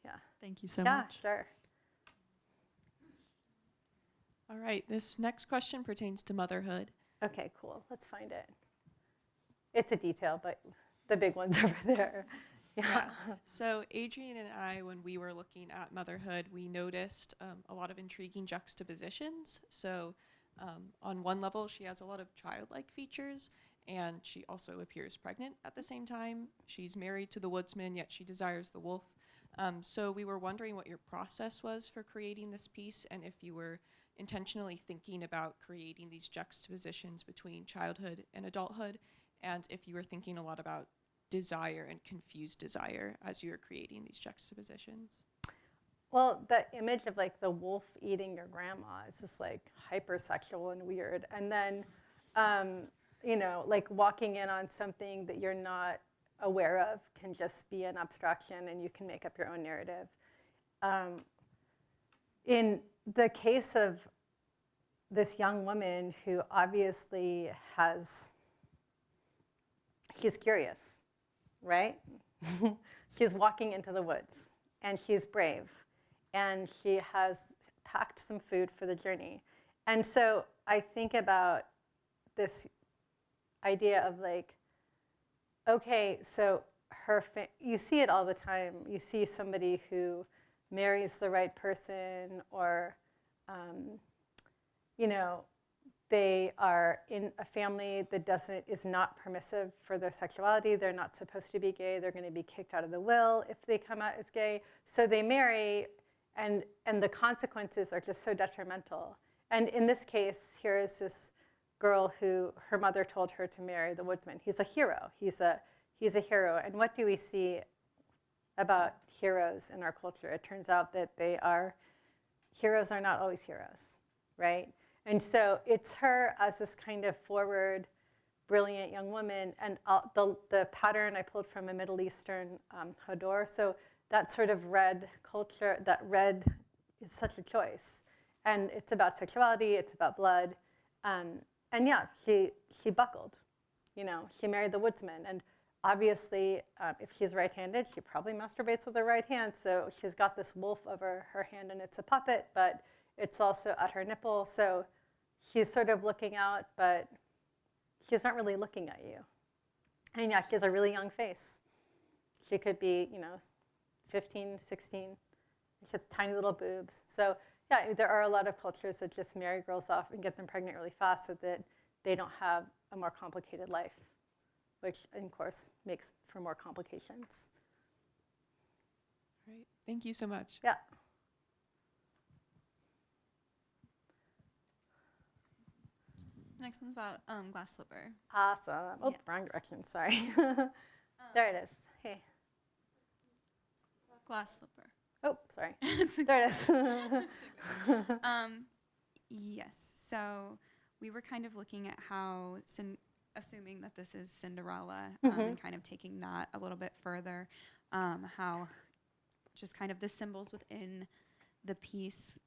Yeah. Thank you so Yeah, much. sure. All right, this next question pertains to motherhood. Okay, cool. Let's find it. It's a detail, but the big one's over there. Yeah. So Adrienne and I, when we were looking at motherhood, we noticed a lot of intriguing juxtapositions. So on one level, she has a lot of childlike features, and she also appears pregnant at the same time. She's married to the woodsman, yet she desires the wolf. So we were wondering what your process was for creating this piece, and if you were intentionally thinking about creating these juxtapositions between childhood and adulthood, and if you were thinking a lot about desire and confused desire as you were creating these juxtapositions. Well, the image of the wolf eating your grandma is just hypersexual and weird. And then, walking in on something that you're not aware of can just be an abstraction, and you can make up your own narrative. In the case of this young woman who obviously she's curious, right? She's walking into the woods, and she's brave, and she has packed some food for the journey. And so I think about this idea of okay, so you see it all the time. You see somebody who marries the right person, or they are in a family that is not permissive for their sexuality. They're not supposed to be gay. They're going to be kicked out of the will if they come out as gay. So they marry, and the consequences are just so detrimental. And in this case, here is this girl who her mother told her to marry the woodsman. He's a hero. He's a hero. And what do we see about heroes in our culture? It turns out that heroes are not always heroes, right? And so it's her as this kind of forward, brilliant young woman. And the pattern I pulled from a Middle Eastern Hodor. So that sort of red culture, that red is such a choice. And it's about sexuality, it's about blood. And yeah, she buckled. She married the woodsman. And obviously, if she's right-handed, she probably masturbates with her right hand. So she's got this wolf over her hand, and it's a puppet, but it's also at her nipple. So she's sort of looking out, but she's not really looking at you. And yeah, she has a really young face. She could be, 15, 16. She has tiny little boobs. So yeah, there are a lot of cultures that just marry girls off and get them pregnant really fast so that they don't have a more complicated life, which, of course, makes for more complications. Right. Thank you so much. Yeah. Next one's about glass slipper. Awesome. Oh, Yeah. wrong direction. Sorry. There it is. Hey. Glass slipper. Oh, sorry. There it is. Yes. So we were kind of looking at how, assuming that this is Cinderella, and kind of taking that a little bit further, how just kind of the symbols within the piece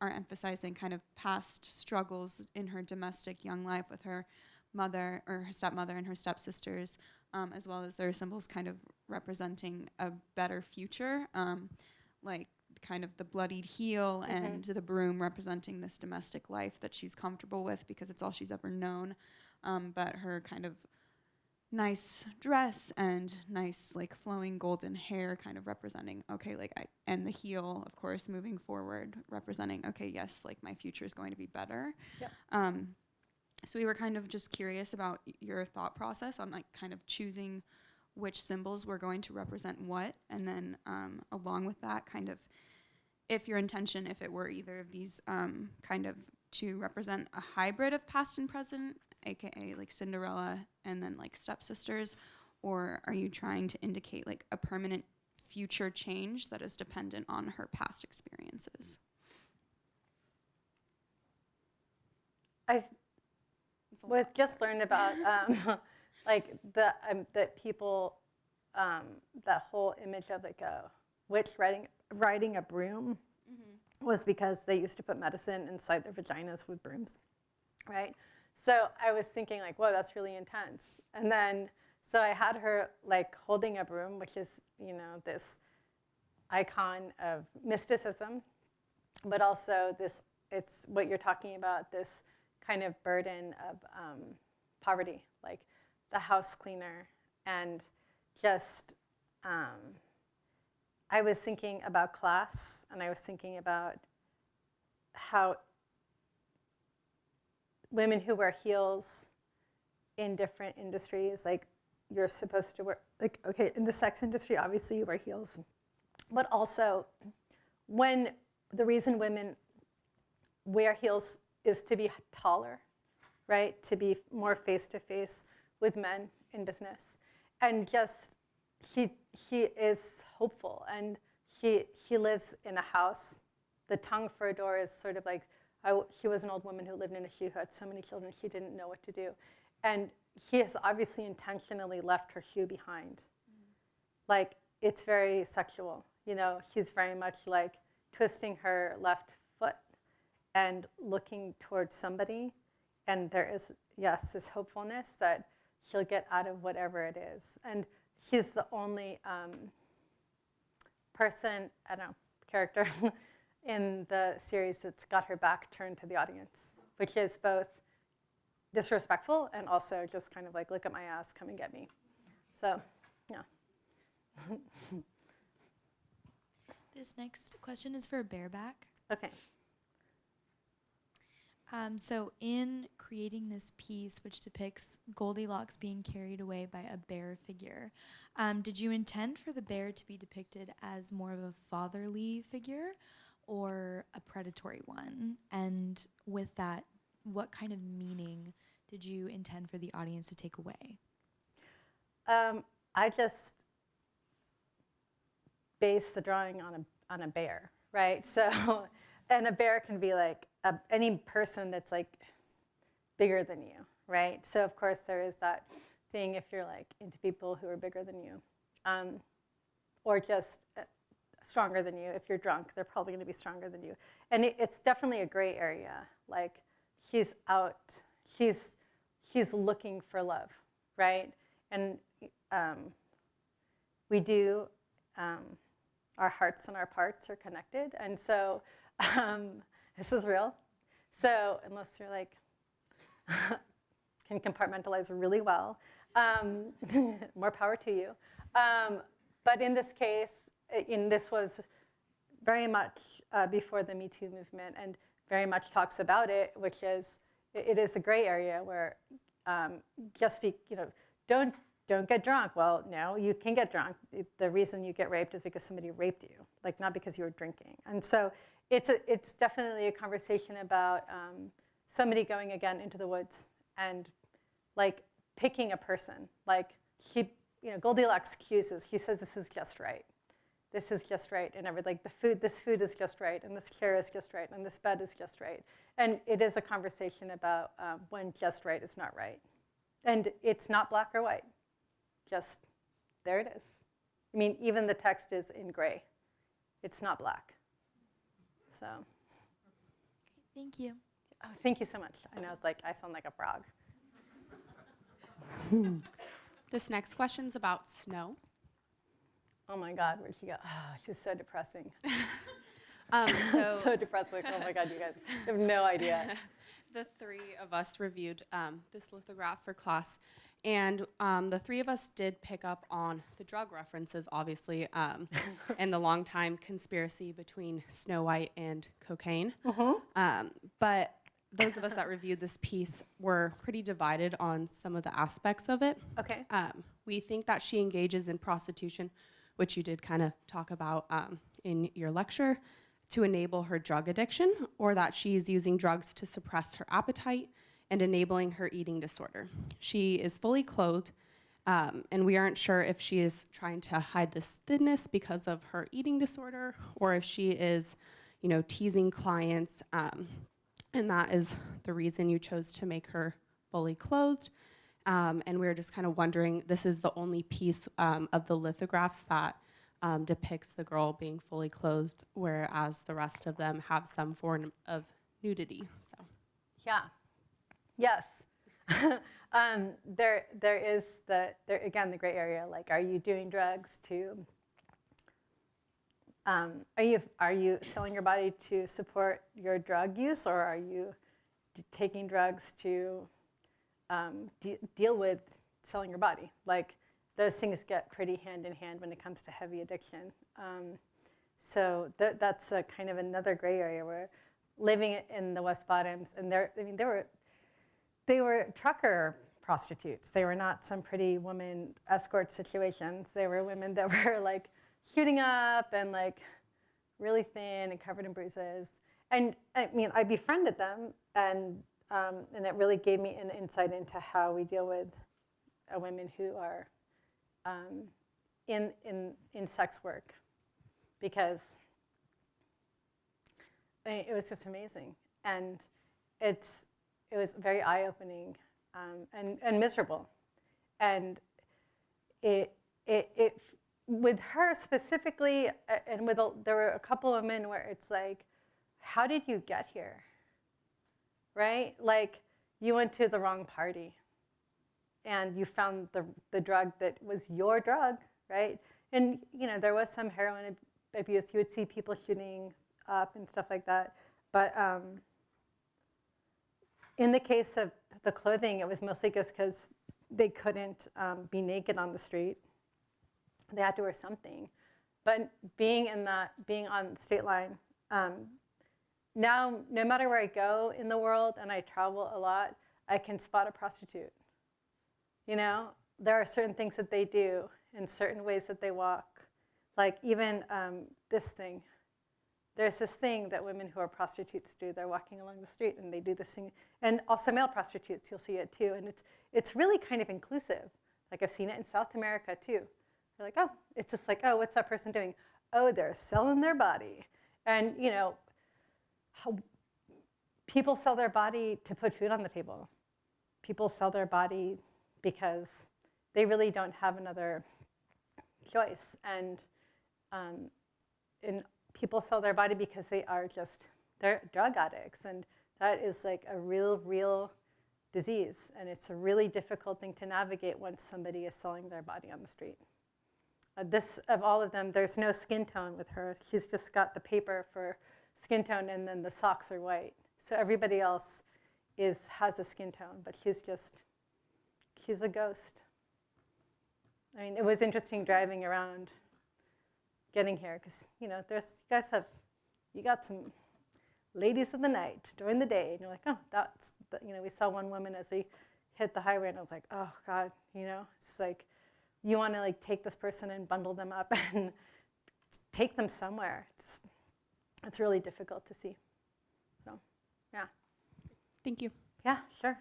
are emphasizing kind of past struggles in her domestic young life with her mother or her stepmother and her stepsisters, as well as there are symbols kind of representing a better future, like kind of the bloodied heel and the broom representing this domestic life that she's comfortable with because it's all she's ever known, but her kind of nice dress and nice like flowing golden hair kind of representing, okay, like and the heel, of course, moving forward, representing, okay, yes, like my future is going to be better. Yep. So we were kind of just curious about your thought process on like kind of choosing which symbols were going to represent what, and then along with that, kind of if your intention, if it were either of these kind of to represent a hybrid of past and present, aka like Cinderella and then like stepsisters, or are you trying to indicate like a permanent future change that is dependent on her past experiences? I was just learned about like that people, that whole image of like a witch riding a broom was because they used to put medicine inside their vaginas with brooms, right? So I was thinking like, whoa, that's really intense. And then, so I had her like holding a broom, which is, this icon of mysticism, but also this, it's what you're talking about, this kind of burden of poverty, like the house cleaner. And just, I was thinking about class, and I was thinking about how women who wear heels in different industries, like you're supposed to wear, like, okay, in the sex industry, obviously you wear heels, but also when the reason women wear heels is to be taller, right? To be more face-to-face with men in business. And just, she is hopeful, and she lives in a house. The tongue for a door is sort of like, she was an old woman who lived in a shoe who had so many children she didn't know what to do. And she has obviously intentionally left her shoe behind. Like, it's very sexual. She's very much like twisting her left foot and looking towards somebody. And there is, yes, this hopefulness that she'll get out of whatever it is. And she's the only person, character in the series that's got her back turned to the audience, which is both disrespectful and also just kind of like, look at my ass, come and get me. So, yeah. This next question is for Bareback. Okay. So in creating this piece, which depicts Goldilocks being carried away by a bear figure, did you intend for the bear to be depicted as more of a fatherly figure or a predatory one? And with that, what kind of meaning did you intend for the audience to take away? I just based the drawing on a bear, right? So, and a bear can be like any person that's like bigger than you, right? So of course there is that thing if you're like into people who are bigger than you, or just stronger than you. If you're drunk, they're probably going to be stronger than you. And it's definitely a gray area. Like she's out, she's looking for love, right? And we do, our hearts and our parts are connected. And so this is real. So unless you're like, can compartmentalize really well, more power to you. But in this case, this was very much before the Me Too movement, and very much talks about it, which is, it is a gray area where just be, don't get drunk. Well, no, you can get drunk. The reason you get raped is because somebody raped you, like not because you were drinking. And so it's definitely a conversation about somebody going again into the woods and like picking a person. Like Goldilocks accuses, he says this is just right. This is just right, and this food is just right, and this chair is just right, and this bed is just right. And it is a conversation about when just right is not right. And it's not black or white. Just, there it is. I mean, even the text is in gray. It's not black. So. Thank you. Oh, thank you so much. I know, it's like, I sound like a frog. This next question's about snow. Oh my God, where'd she go? Oh, she's so depressing. So depressing. Oh my God, you guys have no idea. The three of us reviewed this lithograph for class, and the three of us did pick up on the drug references, obviously, and the long-time conspiracy between Snow White and cocaine. But those of us that reviewed this piece were pretty divided on some of the aspects of it. Okay. We think that she engages in prostitution, which you did kind of talk about in your lecture, to enable her drug addiction, or that she's using drugs to suppress her appetite and enabling her eating disorder. She is fully clothed, and we aren't sure if she is trying to hide this thinness because of her eating disorder, or if she is, teasing clients, and that is the reason you chose to make her fully clothed. And we were just kind of wondering, this is the only piece of the lithographs that depicts the girl being fully clothed, whereas the rest of them have some form of nudity. So. Yeah. Yes. There is again the gray area. Like, are you doing drugs to? Are you selling your body to support your drug use, or are you taking drugs to deal with selling your body? Like, those things get pretty hand in hand when it comes to heavy addiction. So that's a kind of another gray area where living in the West Bottoms, and they were trucker prostitutes. They were not some pretty woman escort situations. They were women that were like shooting up and like really thin and covered in bruises. And I mean, I befriended them, and it really gave me an insight into how we deal with women who are in sex work, because it was just amazing, and it was very eye-opening and miserable, and it with her specifically, and there were a couple of men where it's like, how did you get here, right? Like, you went to the wrong party, and you found the drug that was your drug, right? And there was some heroin abuse. You would see people shooting up and stuff like that. But in the case of the clothing, it was mostly just because they couldn't be naked on the street. They had to wear something. But being on the state line, now, no matter where I go in the world, and I travel a lot, I can spot a prostitute. There are certain things that they do and certain ways that they walk. Like, even this thing. There's this thing that women who are prostitutes do. They're walking along the street and they do this thing. And also male prostitutes, you'll see it too. And it's really kind of inclusive. Like, I've seen it in South America too. They're like, oh, it's just like, oh, what's that person doing? Oh, they're selling their body. And how people sell their body to put food on the table. People sell their body because they really don't have another choice. And people sell their body because they're drug addicts. And that is like a real disease. And it's a really difficult thing to navigate once somebody is selling their body on the street. Of all of them, there's no skin tone with her. She's just got the paper for skin tone, and then the socks are white. So everybody else has a skin tone, but she's a ghost. I mean, it was interesting driving around getting here, because, you got some ladies of the night during the day, and you're like, oh, we saw one woman as we hit the highway, and I was like, oh God, it's like, you want to take this person and bundle them up and take them somewhere. It's really difficult to see. So, yeah. Thank you. Yeah, sure.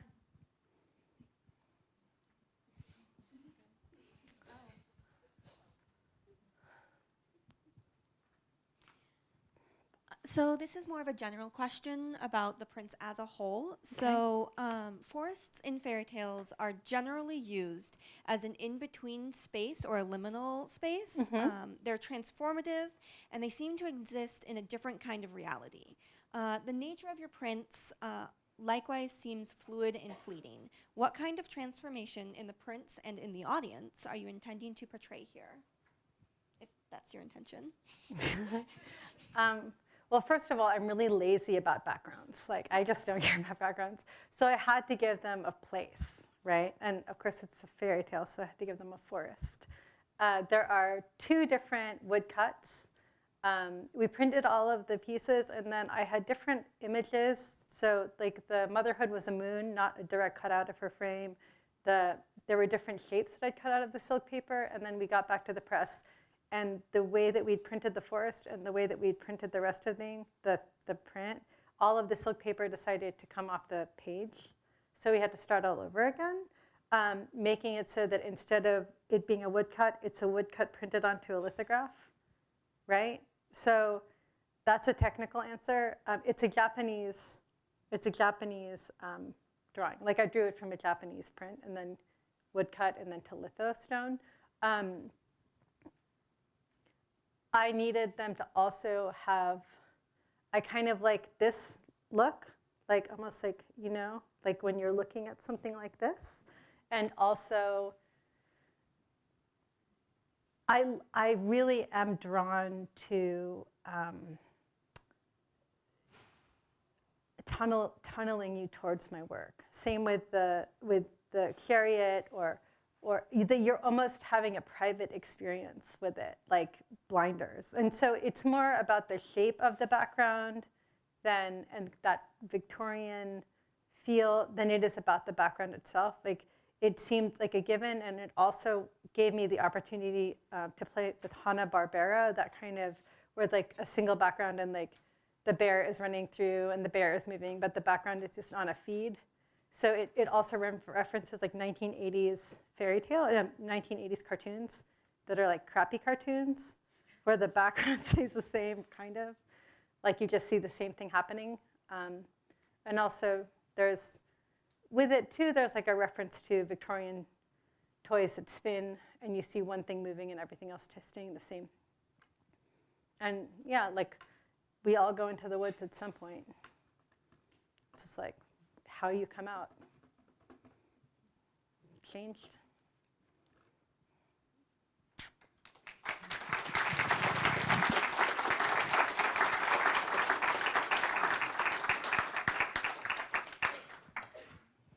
So this is more of a general question about the prints as a whole. Okay. So forests in fairy tales are generally used as an in-between space or a liminal space. Mm-hmm. They're transformative, and they seem to exist in a different kind of reality. The nature of your prints likewise seems fluid and fleeting. What kind of transformation in the prints and in the audience are you intending to portray here, if that's your intention? Well, first of all, I'm really lazy about backgrounds. I just don't care about backgrounds. So I had to give them a place, right? And of course, it's a fairy tale, so I had to give them a forest. There are 2 different woodcuts. We printed all of the pieces, and then I had different images. So the Motherhood was a moon, not a direct cutout of her frame. There were different shapes that I'd cut out of the silk paper, and then we got back to the press. And the way that we'd printed the forest and the way that we'd printed the rest of the print, all of the silk paper decided to come off the page. So we had to start all over again, making it so that instead of it being a woodcut, it's a woodcut printed onto a lithograph, right? So that's a technical answer. It's a Japanese drawing. I drew it from a Japanese print and then woodcut and then to litho stone. I needed them to also have, I kind of like this look, almost when you're looking at something like this. And also, I really am drawn to tunneling you towards my work. Same with the chariot, or that you're almost having a private experience with it, like blinders. And so it's more about the shape of the background and that Victorian feel than it is about the background itself. It seemed like a given, and it also gave me the opportunity to play with Hanna-Barbera, that kind of where a single background and the bear is running through and the bear is moving, but the background is just on a feed. So it also references 1980s fairy tale, 1980s cartoons that are crappy cartoons, where the background stays the same, kind of. You just see the same thing happening. And also, with it too, there's a reference to Victorian toys that spin, and you see one thing moving and everything else staying the same. And yeah, we all go into the woods at some point. It's just how you come out changed.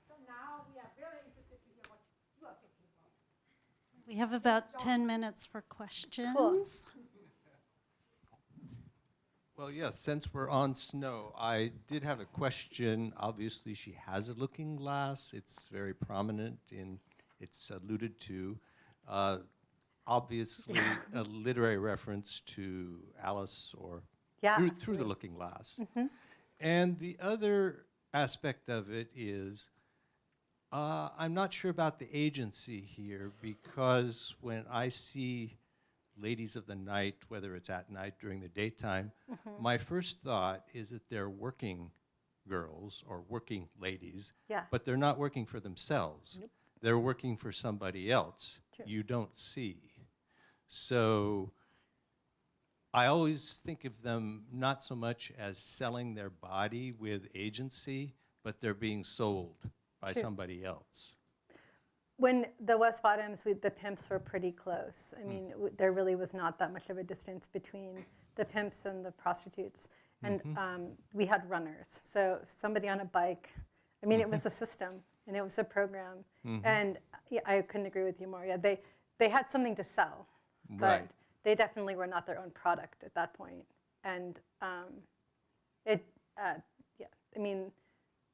So now we are very interested to hear what you are thinking about. We have about 10 minutes for questions. Cool. Well, yes, since we're on snow, I did have a question. Obviously, she has a looking glass. It's very prominent, it's alluded to. Obviously, a literary reference to Alice or through the looking glass. Mm-hmm. And the other aspect of it is, I'm not sure about the agency here, because when I see ladies of the night, whether it's at night, during the daytime, my first thought is that they're working girls or working ladies, but they're not working for themselves. Nope. They're working for somebody else you don't see. So I always think of them not so much as selling their body with agency, but they're being sold by somebody else. When the West Bottoms, the pimps were pretty close. I mean, there really was not that much of a distance between the pimps and the prostitutes. And we had runners. So somebody on a bike, I mean, it was a system and it was a program. And yeah, I couldn't agree with you more. Yeah, they had something to sell, but they definitely were not their own product at that point. And yeah, I mean,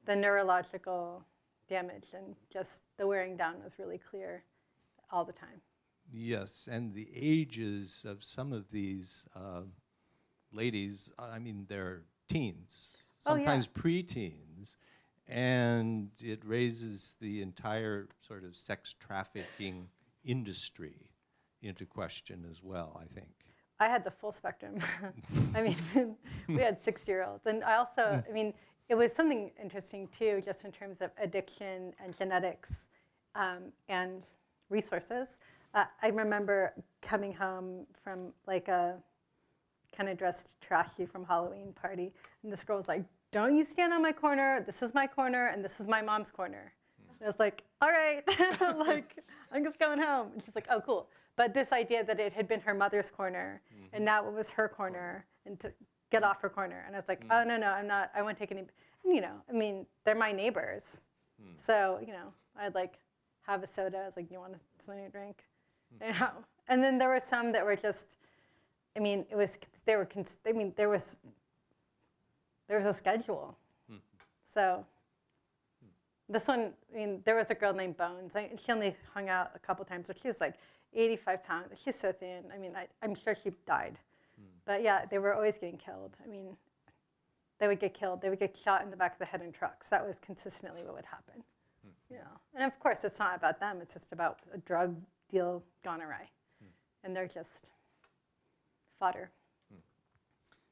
the neurological damage and just the wearing down was really clear all the time. Yes, and the ages of some of these ladies, I mean, they're teens, sometimes preteens, and it raises the entire sort of sex trafficking industry into question as well, I think. I had the full spectrum. I mean, we had 60-year-olds. And I also, I mean, it was something interesting too, just in terms of addiction and genetics and resources. I remember coming home from like a kind of dressed trashy from Halloween party, and this girl was like, "Don't you stand on my corner, this is my corner, and this is my mom's corner." And I was like, all right, like, I'm just going home. And she's like, oh, cool. But this idea that it had been her mother's corner, and now it was her corner, and to get off her corner. And I was like, oh, no, I'm not, I won't take any, and, you know, I mean, they're my neighbors. So, you know, I'd like have a soda. I was like, you want something to drink? You know? And then there were some that were just, I mean, it was, they were, I mean, there was a schedule. So this one, I mean, there was a girl named Bones. She only hung out a couple times, but she was like 85 pounds. She's so thin. I mean, I'm sure she died. But yeah, they were always getting killed. I mean, they would get killed. They would get shot in the back of the head in trucks. That was consistently what would happen. You know? And of course, it's not about them. It's just about a drug deal gone awry. And they're just fodder.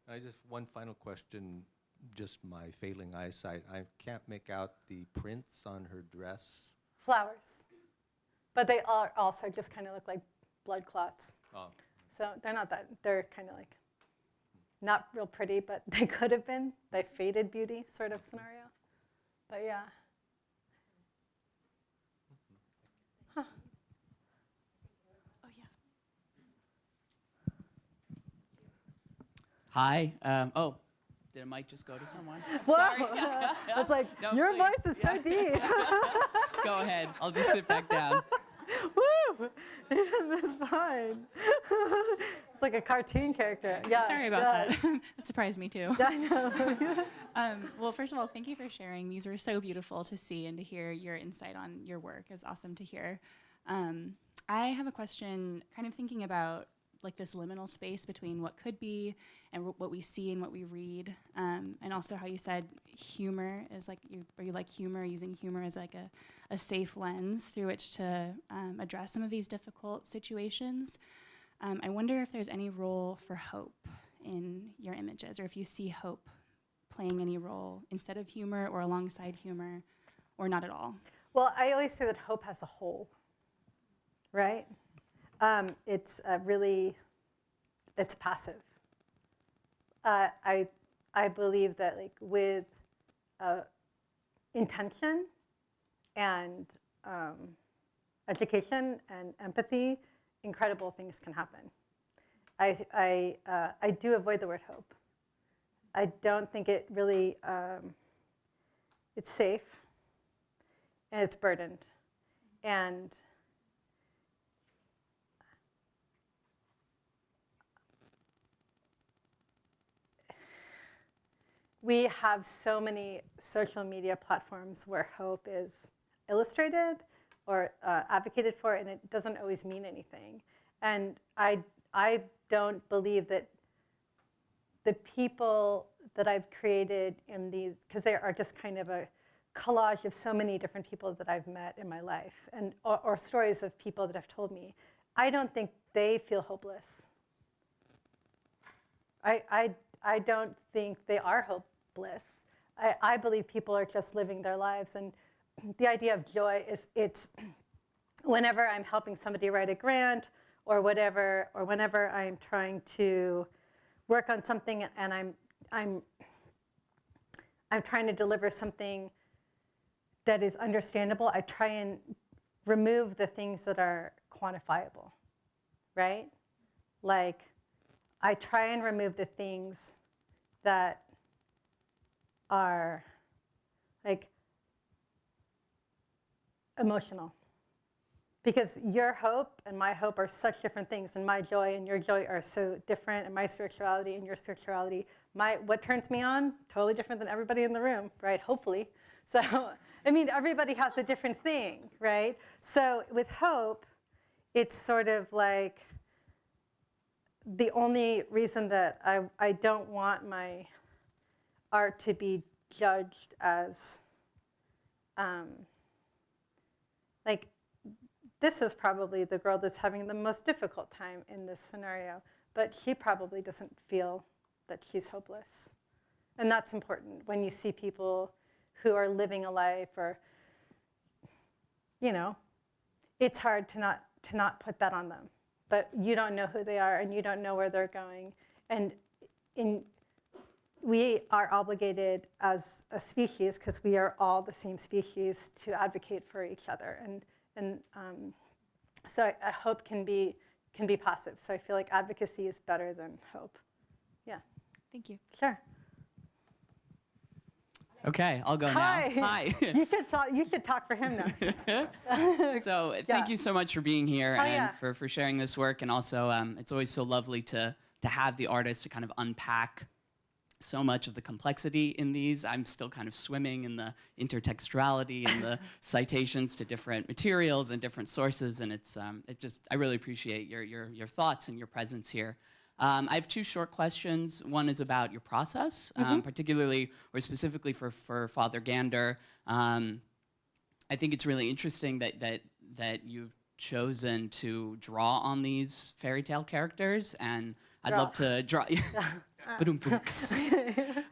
I just, one final question, just my failing eyesight. I can't make out the prints on her dress. Flowers. But they are also just kind of look like blood clots. Oh. So they're not that, they're kind of like not real pretty, but they could have been. They faded beauty sort of scenario. But yeah. Huh. Oh, yeah. Hi. Oh, did a mic just go to someone? Whoa. Sorry. I was like, No, your please. voice is so deep. Go ahead. I'll just sit back down. Woo! That's fine. It's like a cartoon character. Yeah. Sorry about that. That surprised me too. I know. Well, first of all, thank you for sharing. These were so beautiful to see and to hear your insight on your work. It's awesome to hear. I have a question, kind of thinking about like this liminal space between what could be and what we see and what we read, and also how you said humor is like, you like humor, using humor as like a safe lens through which to address some of these difficult situations. I wonder if there's any role for hope in your images, or if you see hope playing any role instead of humor or alongside humor, or not at all. Well, I always say that hope has a hole, right? It's really, it's passive. I believe that like with intention and education and empathy, incredible things can happen. I do avoid the word hope. I don't think it really, it's safe and it's burdened. And we have so many social media platforms where hope is illustrated or advocated for, and it doesn't always mean anything. And I don't believe that the people that I've created in these, because they are just kind of a collage of so many different people that I've met in my life, and or stories of people that have told me, I don't think they feel hopeless. I don't think they are hopeless. I believe people are just living their lives, and the idea of joy is it's whenever I'm helping somebody write a grant or whatever, or whenever I'm trying to work on something and I'm trying to deliver something that is understandable, I try and remove the things that are quantifiable, right? Like, I try and remove the things that are, like, emotional. Because your hope and my hope are such different things, and my joy and your joy are so different, and my spirituality and your spirituality, what turns me on, totally different than everybody in the room, right? Hopefully. So, I mean, everybody has a different thing, right? So with hope, it's sort of like the only reason that I don't want my art to be judged as, like, this is probably the girl that's having the most difficult time in this scenario, but she probably doesn't feel that she's hopeless. And that's important when you see people who are living a life, or, you know, it's hard to not put that on them. But you don't know who they are, and you don't know where they're going. And we are obligated as a species, because we are all the same species, to advocate for each other. And so hope can be positive. So I feel like advocacy is better than hope. Yeah. Thank you. Sure. Okay, I'll go Hi. now. Hi. You should talk for him now. So thank you so much for being here Oh, and yeah. for sharing this work. And also, it's always so lovely to have the artist to kind of unpack so much of the complexity in these. I'm still kind of swimming in the intertextuality and the citations to different materials and different sources. And I really appreciate your thoughts and your presence here. I have two short questions. One is about your process, particularly or specifically for Father Gander. I think it's really interesting that you've chosen to draw on these fairy tale characters, and I'd love to draw.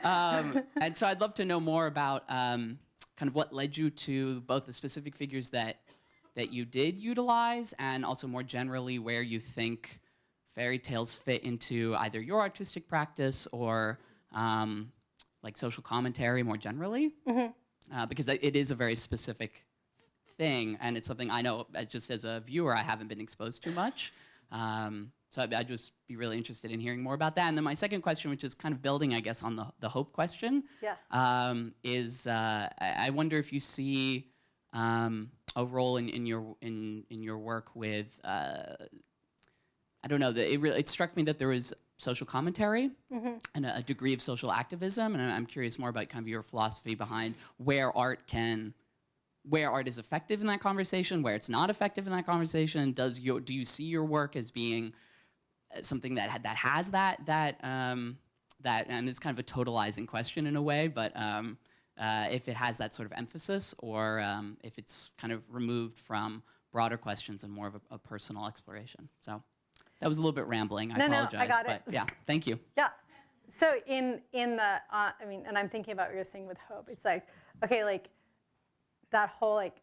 And so I'd love to know more about kind of what led you to both the specific figures that you did utilize, and also more generally where you think fairy tales fit into either your artistic practice or like social commentary more generally, because it is a very specific thing, and it's something I know just as a viewer I haven't been exposed to much. So I'd just be really interested in hearing more about that. And then my second question, which is kind of building, I guess, on the hope question, is I wonder if you see a role in your work with I don't know. It struck me that there was social commentary and a degree of social activism, and I'm curious more about kind of your philosophy behind where art is effective in that conversation, where it's not effective in that conversation. Do you see your work as being something that has that, and it's kind of a totalizing question in a way, but if it has that sort of emphasis, or if it's kind of removed from broader questions and more of a personal exploration. So. That was a little bit rambling. I apologize. No, I got it. But yeah, thank you. Yeah. So in the, I mean, and I'm thinking about what you're saying with hope. It's like, okay, like that whole like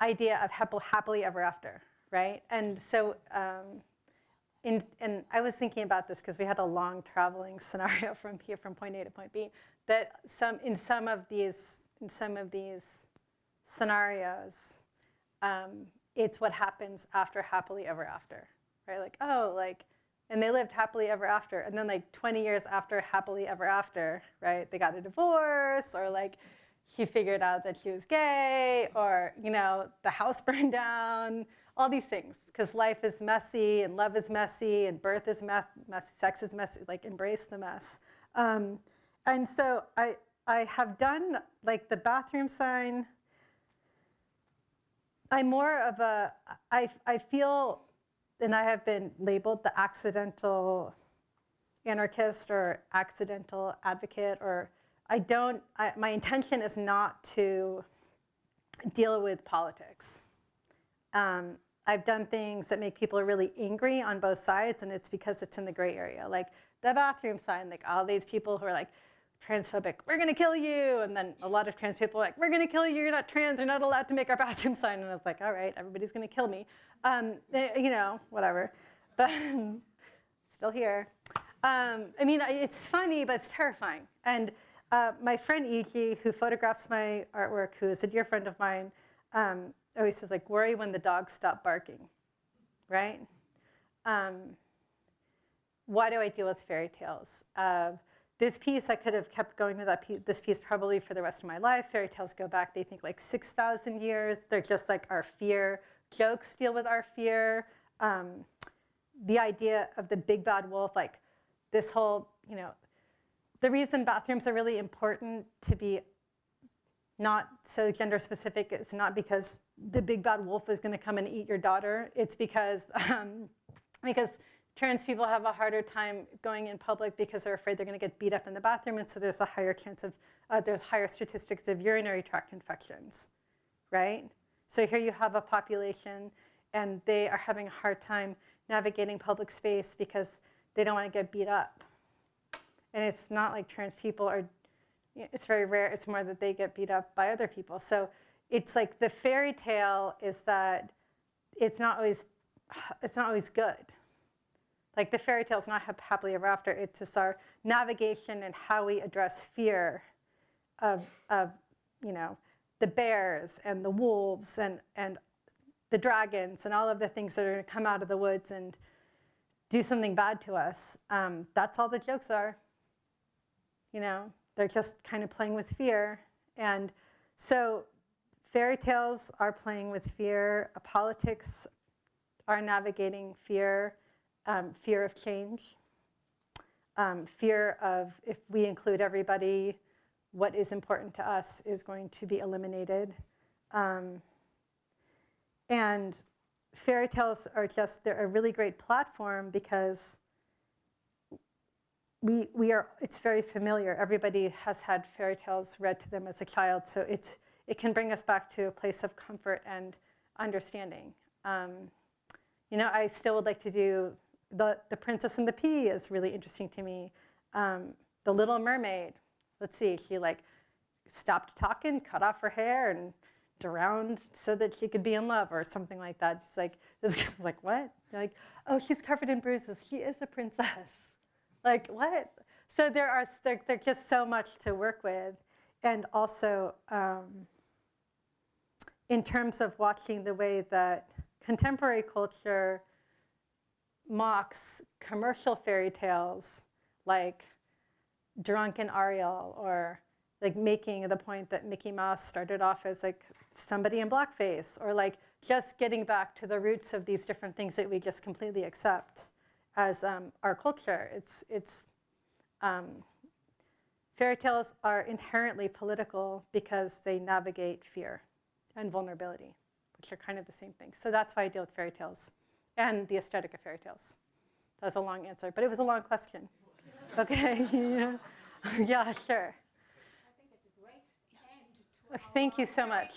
idea of happily ever after, right? And so, and I was thinking about this because we had a long traveling scenario from point A to point B. That in some of these scenarios, it's what happens after happily ever after. Right, like, oh, like, and they lived happily ever after, and then like 20 years after happily ever after, right, they got a divorce, or like she figured out that she was gay, or, you know, the house burned down, all these things, because life is messy, and love is messy, and birth is messy, sex is messy, like embrace the mess. And so I have done, like, the bathroom sign. I'm more of a, I feel, and I have been labeled the accidental anarchist or accidental advocate, or my intention is not to deal with politics. I've done things that make people really angry on both sides, and it's because it's in the gray area. Like the bathroom sign, like all these people who are like, transphobic, we're gonna kill you, and then a lot of trans people are like, we're gonna kill you, you're not trans, you're not allowed to make our bathroom sign, and I was like, all right, everybody's gonna kill me. You know, whatever, but still here. I mean, it's funny, but it's terrifying. And My friend E.G., who photographs my artwork, who is a dear friend of mine, always says, like, worry when the dogs stop barking, right? Why do I deal with fairy tales? This piece, I could have kept going with this piece probably for the rest of my life. Fairy tales go back, they think, like 6,000 years. They're just like our fear. Jokes deal with our fear. The idea of the big bad wolf, like this whole, the reason bathrooms are really important to be not so gender specific is not because the big bad wolf is going to come and eat your daughter. It's because trans people have a harder time going in public because they're afraid they're going to get beat up in the bathroom, and so there's a higher chance of, there's higher statistics of urinary tract infections, right? So here you have a population, and they are having a hard time navigating public space because they don't want to get beat up. And it's not like trans people are, it's very rare, it's more that they get beat up by other people. So it's like the fairy tale is that it's not always good. Like the fairy tale is not happily ever after. It's just our navigation and how we address fear of the bears and the wolves and the dragons and all of the things that are going to come out of the woods and do something bad to us. That's all the jokes are. They're just kind of playing with fear. And so fairy tales are playing with fear. Politics are navigating fear. Fear of change, fear of if we include everybody, what is important to us is going to be eliminated. And fairy tales are they're a really great platform because it's very familiar. Everybody has had fairy tales read to them as a child, so it can bring us back to a place of comfort and understanding. I still would like to do The Princess and the Pea is really interesting to me. The Little Mermaid, let's see, she like stopped talking, cut off her hair, and drowned so that she could be in love or something like that. It's like, this guy's like, what? You're like, oh, she's covered in bruises. She is a princess. Like, what? So there's just so much to work with. And also, in terms of watching the way that contemporary culture mocks commercial fairy tales like Drunken Ariel, or like making the point that Mickey Mouse started off as like somebody in blackface, or like just getting back to the roots of these different things that we just completely accept as our culture. Fairy tales are inherently political because they navigate fear and vulnerability, which are kind of the same thing. So that's why I deal with fairy tales and the aesthetic of fairy tales. That was a long answer, but it was a long question. Okay, yeah, sure. I think it's a great end to Thank you so much.